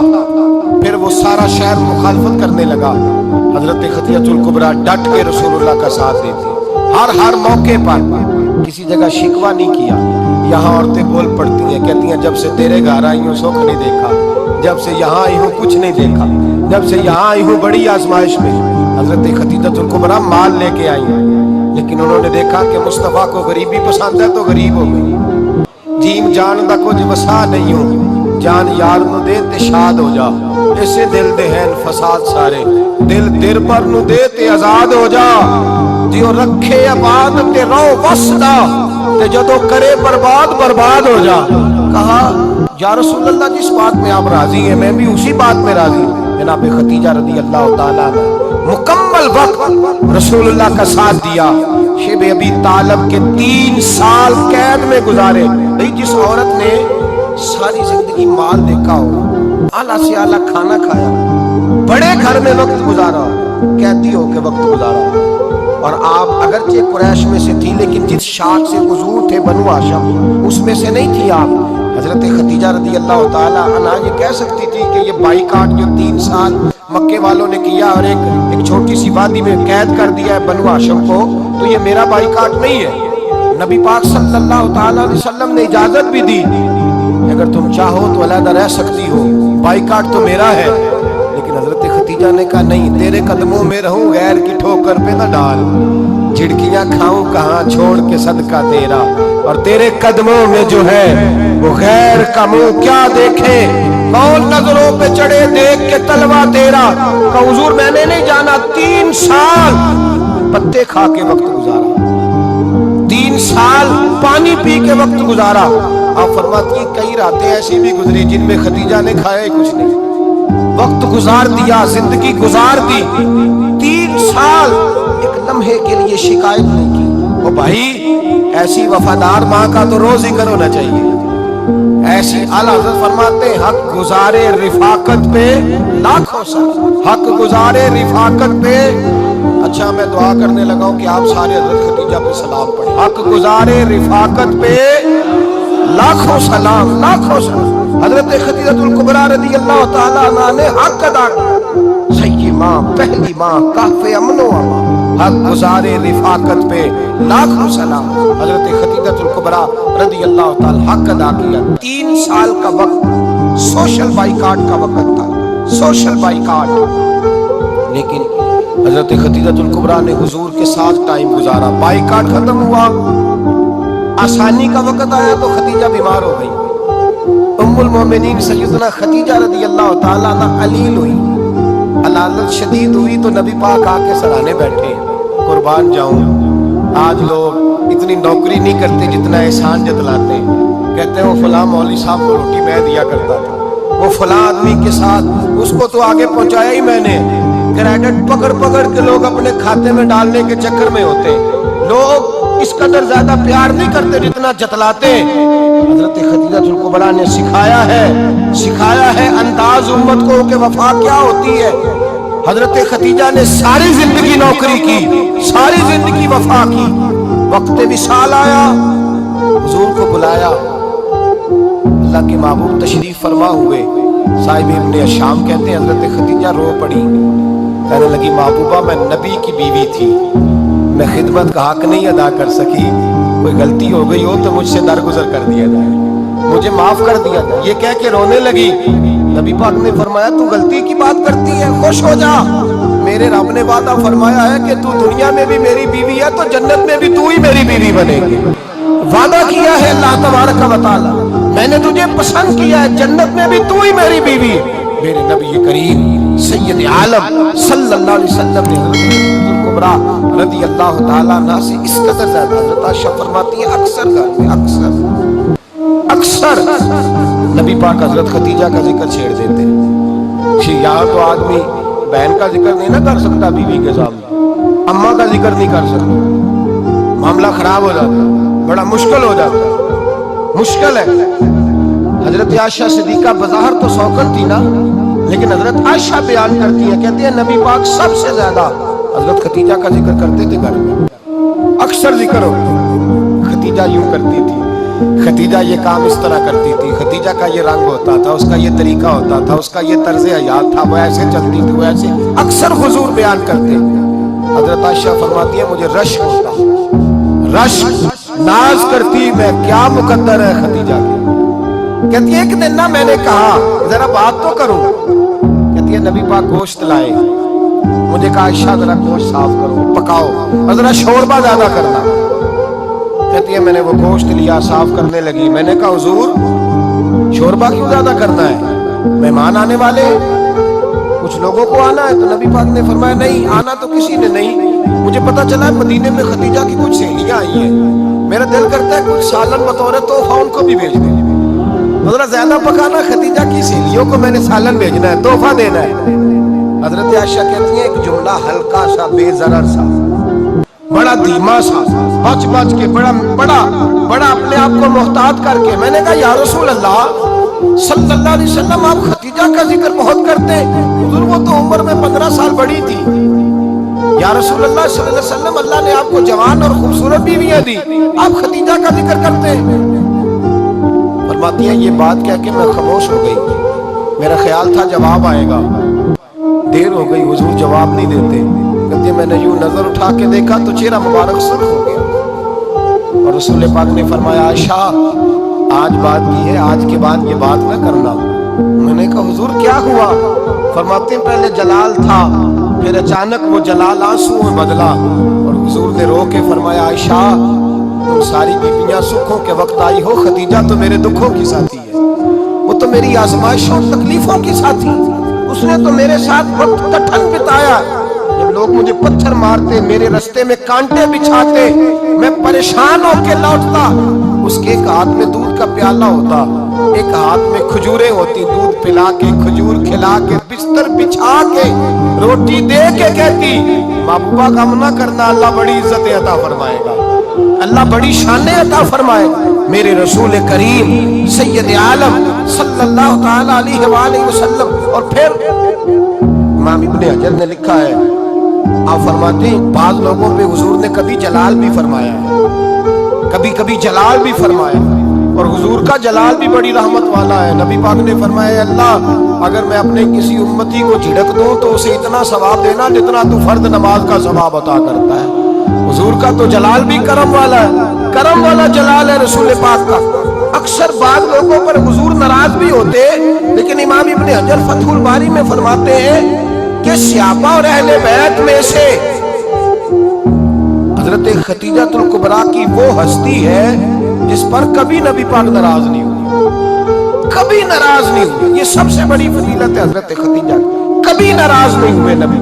پھر وہ سارا شہر مخالفت کرنے لگا۔ حضرت خدیجہ الکبریٰ ڈٹ کے رسول اللہ کا ساتھ دیتی، ہر موقع پر کسی جگہ شکوہ نہیں کیا۔ یہاں عورتیں بول پڑتی ہیں، کہتی ہیں جب سے تیرے گھر آئی ہوں سکھ نہیں دیکھا، جب سے یہاں آئی ہوں کچھ نہیں دیکھا، جب سے یہاں آئی ہوں بڑی آزمائش میں۔ حضرت خدیجہ الکبریٰ مال لے کے آئی ہیں، لیکن انہوں نے دیکھا کہ مصطفیٰ کو غریبی پسند ہے تو غریب ہو گئی۔ جیم جان دا کچھ وسا نہیں ہوں، جان یار نو دے تے شاد ہو جا، ایسے دل دے ہیں فساد سارے، دل دیر پر نو دے تے آزاد ہو جا، دیو رکھے آباد تے رو وسدا تے جدو کرے برباد ہو جا۔ کہا یا رسول اللہ جس بات میں آپ راضی ہیں میں بھی اسی بات میں راضی ہوں۔ جناب خدیجہ رضی اللہ تعالیٰ نے مکمل وقت رسول اللہ کا ساتھ دیا۔ شیب ابی طالب کے 3 سال قید میں گزارے۔ جس عورت نے ساری زندگی مال دیکھا ہو، اعلیٰ سے اعلیٰ کھانا کھایا، بڑے گھر میں وقت گزارا، قیدی ہو کے وقت گزارا، اور آپ اگرچہ قریش میں سے تھی لیکن جس شاخ سے حضور تھے بنو ہاشم اس میں سے نہیں تھی آپ۔ حضرت خدیجہ رضی اللہ تعالیٰ عنہا یہ کہہ سکتی تھی کہ یہ بائیکاٹ جو 3 سال مکے والوں نے کیا اور ایک چھوٹی سی وادی میں قید کر دیا ہے بنو ہاشم کو، تو یہ میرا بائیکاٹ نہیں ہے۔ نبی پاک صلی اللہ تعالیٰ علیہ وسلم نے اجازت بھی دی، اگر تم چاہو تو علیحدہ رہ سکتی ہو، بائیکاٹ تو میرا ہے۔ لیکن حضرت خدیجہ نے کہا نہیں، تیرے قدموں میں رہوں، غیر کی ٹھوکر پہ نہ ڈال، جھڑکیاں کھاؤں کہاں چھوڑ کے صدقہ تیرا، اور تیرے قدموں میں جو ہے وہ غیر کا منہ کیا دیکھے، کون نظروں پہ چڑھے دیکھ کے تلوا تیرا۔ کہ حضور میں نے نہیں جانا، 3 سال پتے کھا کے وقت گزارا، 3 سال پانی پی کے وقت گزارا۔ آپ فرماتی ہیں کئی راتیں ایسی بھی گزری جن میں خدیجہ نے کھایا ہی کچھ نہیں، وقت گزار دیا، زندگی گزار دی، 3 سال ایک لمحے کے لیے شکایت نہیں کی۔ وہ بھائی ایسی وفادار ماں کا تو روز ذکر ہونا چاہیے۔ ایسی اعلیٰ حضرت فرماتے ہیں حق گزارے رفاقت پہ لاکھوں سلام، حق گزارے رفاقت پہ۔ اچھا میں دعا کرنے لگا ہوں کہ آپ سارے حضرت خدیجہ پہ سلام پڑھیں۔ حق گزارے رفاقت پہ لاکھوں سلام، لاکھوں سلام۔ حضرت خدیجہ الکبریٰ رضی اللہ تعالیٰ عنہ نے حق ادا کیا، صحیح ماں، پہلی ماں، کہف امن و امان، حق گزارے رفاقت پہ لاکھوں سلام۔ حضرت خدیجہ الکبریٰ رضی اللہ تعالیٰ حق ادا کیا۔ 3 سال کا وقت سوشل بائیکاٹ کا وقت تھا، سوشل بائیکاٹ، لیکن حضرت خدیجہ الکبریٰ نے حضور کے ساتھ ٹائم گزارا۔ بائیکاٹ ختم ہوا، آسانی کا وقت آیا تو خدیجہ بیمار ہو گئی۔ ام المومنین سیدنا خدیجہ رضی اللہ تعالیٰ عنہ علیل ہوئی، علالت شدید ہوئی تو نبی پاک آ کے سرانے بیٹھے، قربان جاؤں آج لوگ اتنی نوکری نہیں کرتے جتنا احسان جتلاتے ہیں۔ کہتے ہیں وہ فلاں مولوی صاحب کو روٹی میں دیا کرتا تھا، وہ فلاں آدمی کے ساتھ اس کو تو آگے پہنچایا ہی میں نے۔ کریڈٹ پکڑ کے لوگ اپنے کھاتے میں ڈالنے کے چکر میں ہوتے ہیں، لوگ اس قدر زیادہ پیار نہیں کرتے جتنا جتلاتے ہیں۔ حضرت خدیجہ الکبریٰ نے سکھایا ہے انداز امت کو کہ وفا کیا ہوتی ہے۔ حضرت خدیجہ نے ساری زندگی نوکری کی، ساری زندگی وفا کی۔ وقت وصال آیا، حضور کو بلایا، اللہ کے محبوب تشریف فرما ہوئے۔ صاحب ابن شام کہتے ہیں حضرت خدیجہ رو پڑی، کہنے لگی محبوبہ میں نبی کی بیوی تھی، میں خدمت کا حق نہیں ادا کر سکی، کوئی غلطی ہو گئی ہو تو مجھ سے درگزر کر دیا جائے، مجھے معاف کر دیا جائے۔ یہ کہہ کے رونے لگی۔ نبی پاک نے فرمایا تو غلطی کی بات کرتی ہے، خوش ہو جا، میرے رب نے وعدہ فرمایا ہے کہ تو دنیا میں بھی میری بیوی ہے تو جنت میں بھی تو ہی میری بیوی بنے گی۔ وعدہ کیا ہے اللہ تبارک و تعالی، میں نے تجھے پسند کیا ہے، جنت میں بھی تو ہی میری بیوی۔ میرے نبی کریم سید عالم صلی اللہ علیہ وسلم نے حضرت کبریٰ رضی اللہ تعالیٰ عنہ سے اس قدر زیادہ، حضرت عائشہ فرماتی ہے اکثر گھر میں اکثر نبی پاک حضرت خدیجہ کا ذکر چھیڑ دیتے ہیں۔ یہاں تو آدمی بہن کا ذکر نہیں نہ کر سکتا، بیوی کے سامنے اماں کا ذکر نہیں کر سکتا، معاملہ خراب ہو جاتا، بڑا مشکل ہو جاتا، مشکل ہے۔ حضرت عائشہ صدیقہ بظاہر تو سوکن تھی نا، لیکن حضرت عائشہ بیان کرتی ہے، کہتے ہیں نبی پاک سب سے زیادہ حضرت خدیجہ کا ذکر کرتے تھے گھر میں، اکثر ذکر ہو۔ خدیجہ یوں کرتی تھی، خدیجہ یہ کام اس طرح کرتی تھی، خدیجہ کا یہ رنگ ہوتا تھا، اس کا یہ طریقہ ہوتا تھا، اس کا یہ طرز حیات تھا، وہ ایسے چلتی تھی، وہ ایسے، اکثر حضور بیان کرتے۔ حضرت عائشہ فرماتی ہے مجھے رشک ہوتا، رشک، ناز کرتی میں کیا مقدر ہے خدیجہ کی۔ کہتی ہے ایک دن نا میں نے کہا ذرا بات تو کروں، کہتی ہے نبی پاک گوشت لائے، مجھے کہا عائشہ ذرا گوشت صاف کرو، پکاؤ اور ذرا شوربہ زیادہ کرنا۔ کہتی ہے میں نے وہ گوشت لیا، صاف کرنے لگی، میں نے کہا حضور شوربہ کیوں زیادہ کرنا ہے، مہمان آنے والے، کچھ لوگوں کو آنا ہے۔ تو نبی پاک نے فرمایا نہیں آنا تو کسی نے نہیں، مجھے پتا چلا ہے مدینے میں خدیجہ کی کچھ سہیلیاں آئی ہیں، میرا دل کرتا ہے کچھ سالن بطور تحفہ ان کو بھی بھیج دیں، ذرا زیادہ پکانا، خدیجہ کی سہیلیوں کو میں نے سالن بھیجنا ہے، تحفہ دینا ہے۔ حضرت عائشہ کہتی ہیں ایک جملہ ہلکا سا، بے ضرر سا، بڑا دھیما سا، بچ کے بڑا اپنے آپ کو محتاط کر کے، میں نے کہا یا رسول اللہ صلی اللہ علیہ وسلم آپ خدیجہ کا ذکر بہت کرتے، حضور وہ تو عمر میں 15 سال بڑی تھی، یا رسول اللہ صلی اللہ علیہ وسلم اللہ نے آپ کو جوان اور خوبصورت بیویاں دی، آپ خدیجہ کا ذکر کرتے۔ فرماتی ہیں یہ بات کہہ کے میں خاموش ہو گئی، میرا خیال تھا جواب آئے گا، دیر ہو گئی، حضور جواب نہیں دیتے۔ کہتے میں نے یوں نظر اٹھا کے دیکھا تو چہرہ مبارک سرخ ہو گیا، اور رسول پاک نے فرمایا عائشہ آج بات کی ہے، آج کے بعد یہ بات نہ کرنا۔ میں نے کہا حضور کیا ہوا؟ فرماتے ہیں پہلے جلال تھا، پھر اچانک وہ جلال آنسو میں بدلا، اور حضور نے رو کے فرمایا عائشہ تم ساری بیویاں سکھوں کے وقت آئی ہو، خدیجہ تو میرے دکھوں کی ساتھی ہے، وہ تو میری آزمائشوں اور تکلیفوں کی ساتھی، اس نے تو میرے ساتھ وقت کٹھن بتایا، جب لوگ مجھے پتھر مارتے، میرے رستے میں کانٹے بچھاتے، میں پریشان ہو کے لوٹتا، اس کے ایک ہاتھ میں دودھ کا پیالہ ہوتا، ایک ہاتھ میں کھجوریں ہوتی، دودھ پلا کے، کھجور کھلا کے، بستر بچھا کے، روٹی دے کے کہتی محبوبہ غم نہ کرنا، اللہ بڑی عزتیں عطا فرمائے گا، اللہ بڑی شانیں عطا فرمائے گا۔ میرے رسول کریم سید عالم صلی اللہ تعالی علیہ وآلہ وسلم۔ اور پھر امام ابن حجر نے لکھا ہے، آپ فرماتے ہیں بعض لوگوں پہ حضور نے کبھی جلال بھی فرمایا ہے، کبھی جلال بھی فرمایا ہے، اور حضور کا جلال بھی بڑی رحمت والا ہے۔ نبی پاک نے فرمایا اللہ اگر میں اپنے کسی امتی کو جھڑک دوں تو اسے اتنا ثواب دینا جتنا تو فرد نماز کا ثواب عطا کرتا ہے۔ حضور کا تو جلال بھی کرم والا ہے، کرم والا جلال ہے رسول پاک کا۔ اکثر بعض لوگوں پر حضور ناراض بھی ہوتے، لیکن امام ابن حجر فتح الباری میں فرماتے ہیں کہ صحابہ اور اہل بیت میں سے حضرت خدیجہ الکبریٰ کی وہ ہستی ہے جس پر کبھی نبی پاک ناراض نہیں ہوئے، کبھی ناراض نہیں ہوئے۔ یہ سب سے بڑی فضیلت ہے حضرت خدیجہ، کبھی ناراض نہیں ہوئے نبی،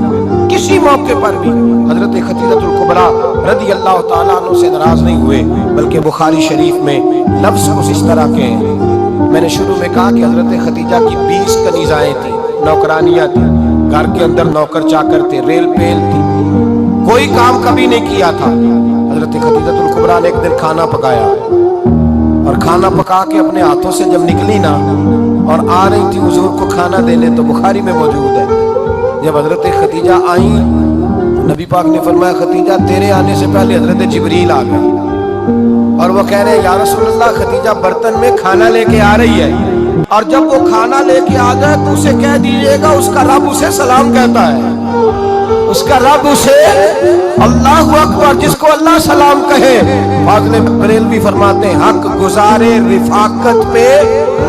کسی موقع پر بھی حضرت خدیجہ الکبریٰ رضی اللہ تعالیٰ عنہ سے ناراض نہیں ہوئے، بلکہ بخاری شریف میں لفظ کچھ اس طرح کے ہیں۔ میں نے شروع میں کہا کہ حضرت خدیجہ کی 20 کنیزائیں تھیں، نوکرانیاں تھیں، گھر کے اندر نوکر چاکر تھے، ریل پیل تھی، کوئی کام کبھی نہیں کیا تھا۔ حضرت خدیجہ الکبریٰ نے ایک دن کھانا پکایا، اور کھانا پکا کے اپنے ہاتھوں سے جب نکلی نا اور آ رہی تھی حضور کو کھانا دینے، تو بخاری میں موجود ہے جب حضرت خدیجہ آئیں نبی پاک نے فرمایا خدیجہ تیرے آنے سے پہلے حضرت جبریل آ گئے، اور وہ کہہ رہے ہیں یا رسول اللہ خدیجہ برتن میں کھانا لے کے آ رہی ہے۔ اور جب وہ کھانا لے کے آ جائے تو اسے کہہ دیجئے گا اس کا رب اسے سلام کہتا ہے، اس کا رب اسے اللہ اکبر، جس کو اللہ سلام کہے۔ فاضل بریلوی فرماتے ہیں حق گزارے رفاقت پہ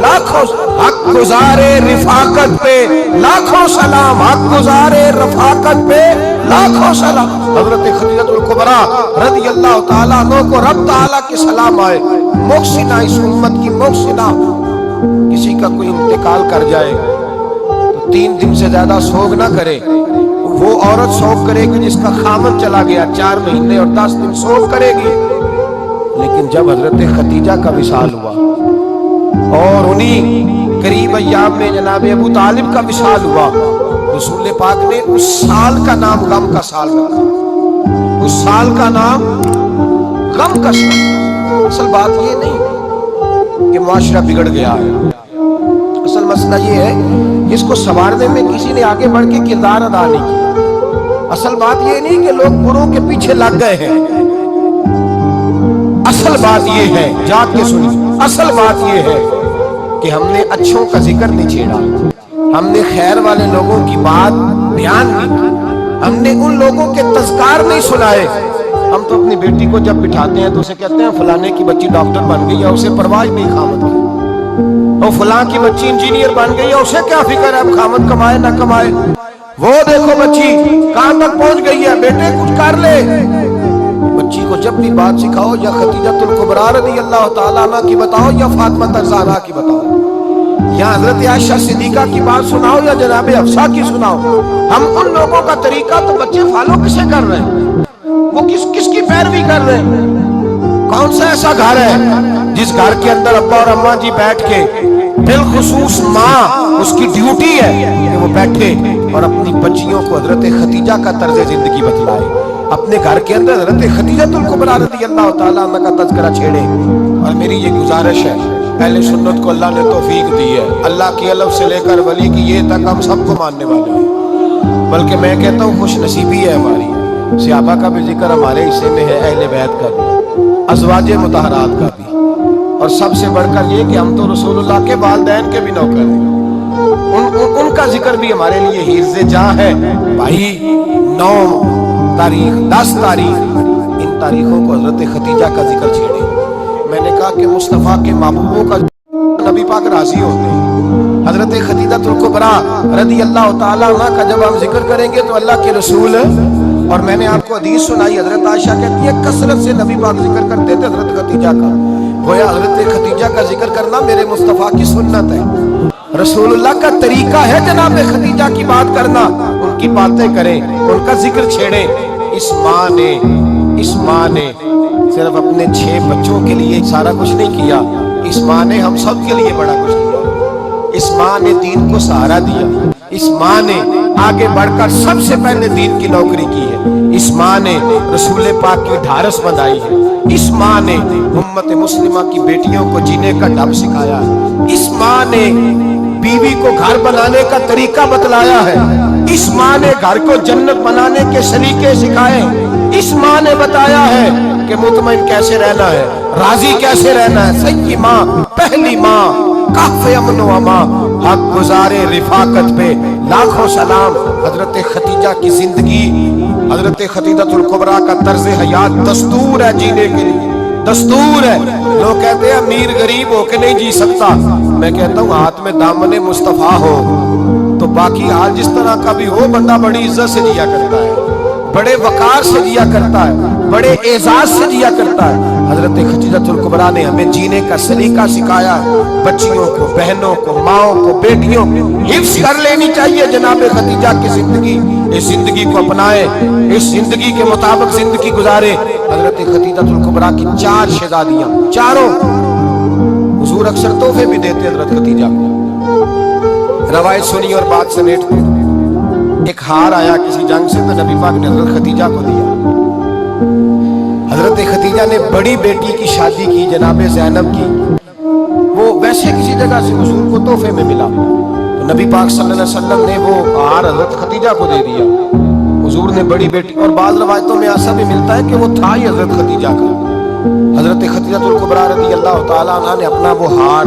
لاکھوں، حق گزارے رفاقت پہ لاکھوں سلام، حق گزارے رفاقت پہ لاکھوں سلام۔ حضرت خدیجہ الکبریٰ رضی اللہ تعالیٰ عنہ کو رب تعالیٰ کے سلام آئے۔ محسنہ، اس امت کی محسنہ، کسی کا کوئی انتقال کر جائے تو 3 دن سے زیادہ سوگ نہ کرے۔ وہ عورت سوگ کرے گی جس کا خامن چلا گیا، 4 مہینے اور 10 دن سوگ کرے گی۔ لیکن جب حضرت خدیجہ کا وصال ہوا اور انہی قریب ایام میں جناب ابو طالب کا وصال ہوا، رسول پاک نے اس سال کا نام غم کا سال رکھا، اس سال کا نام غم کا سال۔ اصل بات یہ نہیں کہ معاشرہ بگڑ گیا ہے، اصل مسئلہ یہ ہے کہ اس کو سنوارنے میں کسی نے آگے بڑھ کے کردار ادا نہیں کیا۔ اصل بات یہ نہیں کہ لوگ بروں کے پیچھے لگ گئے ہیں، اصل بات یہ ہے، جاگ کے سنیں، اصل بات یہ ہے کہ ہم نے اچھوں کا ذکر نہیں چھیڑا، ہم نے خیر والے لوگوں کی بات بیان نہیں کی، ہم نے ان لوگوں کے تذکار نہیں سنائے۔ ہم تو اپنی بیٹی کو جب بٹھاتے ہیں تو اسے کہتے ہیں فلانے کی بچی ڈاکٹر بن گئی ہے، اسے پرواہ نہیں خامد کی، اور فلاں کی بچی انجینئر بن گئی ہے، اسے کیا فکر ہے اب خامد کمائے نہ کمائے، وہ دیکھو بچی کہاں تک پہنچ گئی ہے، بیٹے کچھ کر لے۔ بچی کو جب بھی بات سکھاؤ یا خدیجہ الکبریٰ رضی اللہ تعالیٰ عنہ کی بتاؤ یا فاطمہ الزہرا کی بتاؤ، یا حضرت عائشہ صدیقہ کی بات سناؤ یا جناب حفصہ کی سناؤ، ہم ان لوگوں کا طریقہ تو بچے فالو کسے کر رہے ہیں، وہ کس کی پیروی کر رہے ہیں؟ کون سا ایسا گھر ہے جس گھر کے اندر ابا اور اماں جی بیٹھ کے، بالخصوص ماں، اس کی ڈیوٹی ہے کہ وہ بیٹھے اور اپنی بچیوں کو حضرت خدیجہ کا طرز زندگی بتلائے، اپنے گھر کے اندر حضرت خدیجہ الکبریٰ رضی اللہ تعالیٰ عنہ کا تذکرہ چھیڑے۔ اور میری یہ گزارش ہے، اہل سنت کو اللہ نے توفیق دی ہے، اللہ کی الف سے لے کر ولی کی یہ تک ہم سب کو ماننے والے ہیں، بلکہ میں کہتا ہوں خوش نصیبی ہے ہماری، صحابہ کا بھی ذکر ہمارے حصے میں ہے، اہل بیت کا بھی، ازواج مطہرات کا بھی، اور سب سے بڑھ کر یہ کہ ہم تو رسول اللہ کے والدین کے بھی نوکر ہیں، ان کا ذکر بھی ہمارے لیے حفظ جاں ہے۔ بھائی 9 تاریخ 10 تاریخ ان تاریخوں کو حضرت خدیجہ کا ذکر چھیڑے۔ میں نے کہا کہ مصطفیٰ کے محبوبوں کا نبی پاک راضی ہوتے ہیں۔ حضرت خدیجہ الکبریٰ رضی اللہ تعالیٰ عنہ کا جب ہم ذکر کریں گے تو اللہ کے رسول، اور میں نے آپ کو حدیث سنائی، حضرت عائشہ کہتی ہے کثرت سے نبی پاک ذکر کرتے تھے حضرت خدیجہ کا، گویا حضرت خدیجہ کا ذکر کرنا میرے مصطفیٰ کی سنت ہے، رسول اللہ کا طریقہ ہے جناب خدیجہ کی بات کرنا، ان کی باتیں کریں، ان کا ذکر چھیڑیں۔ اس ماں نے صرف اپنے 6 بچوں کے لیے سارا کچھ نہیں کیا، اس ماں نے ہم سب کے لیے بڑا کچھ کیا، اس ماں نے دین کو سہارا دیا، اس ماں نے آگے بڑھ کر سب سے پہلے دین کی نوکری کی ہے، اس ماں نے رسول پاک کی ڈھارس بندھائی ہے، اس ماں نے امت مسلمہ کی بیٹیوں کو جینے کا ڈھب سکھایا ہے، اس ماں نے بیوی کو گھر بنانے کا طریقہ بتلایا ہے، اس ماں نے گھر کو جنت بنانے کے سلیقے سکھائے، اس ماں نے بتایا ہے کہ مطمئن کیسے رہنا ہے، راضی کیسے رہنا ہے۔ سیدی ماں، پہلی ماں، کہف امن و امان، حق گزارے رفاقت پہ لاکھوں سلام۔ حضرت خدیجہ کی زندگی، حضرت خدیجہ الکبریٰ کا طرز حیات دستور ہے جینے کے لیے، دستور ہے۔ لوگ کہتے ہیں امیر غریب ہو کے نہیں جی سکتا، میں کہتا ہوں ہاتھ میں دامن مصطفیٰ ہو تو باقی حال جس طرح کا بھی ہو، بندہ بڑی عزت سے جیا کرتا ہے، بڑے وقار سے جیا کرتا ہے، بڑے اعزاز سے جیا کرتا ہے۔ حضرت خدیجہ الکبریٰ نے ہمیں جینے کا سلیقہ سکھایا، بچیوں کو، بہنوں کو، ماؤں کو، بیٹیوں کو حفظ کر لینی چاہیے جناب خدیجہ کی زندگی، اس زندگی کو اپنائے، اس زندگی کے مطابق زندگی گزارے۔ حضرت خدیجہ الکبریٰ کی 4 شہزادیاں، چاروں حضور اکثر تحفے بھی دیتے حضرت خدیجہ کو، روایت سنی اور بات سمیٹ دی۔ ایک ہار آیا کسی جنگ سے تو نبی پاک نے حضرت خدیجہ کو دیا۔ حضرت خدیجہ نے بڑی بیٹی کی شادی کی جناب زینب کی، وہ ویسے کسی جگہ سے حضور کو تحفے میں ملا تو نبی پاک صلی اللہ علیہ وسلم نے وہ ہار حضرت خدیجہ کو دے دیا۔ حضور نے بڑی بیٹی، اور بعض روایتوں میں ایسا بھی ملتا ہے کہ وہ تھا ہی حضرت خدیجہ کا۔ حضرت خدیجہ الکبریٰ رضی اللہ تعالیٰ عنہ نے اپنا وہ ہار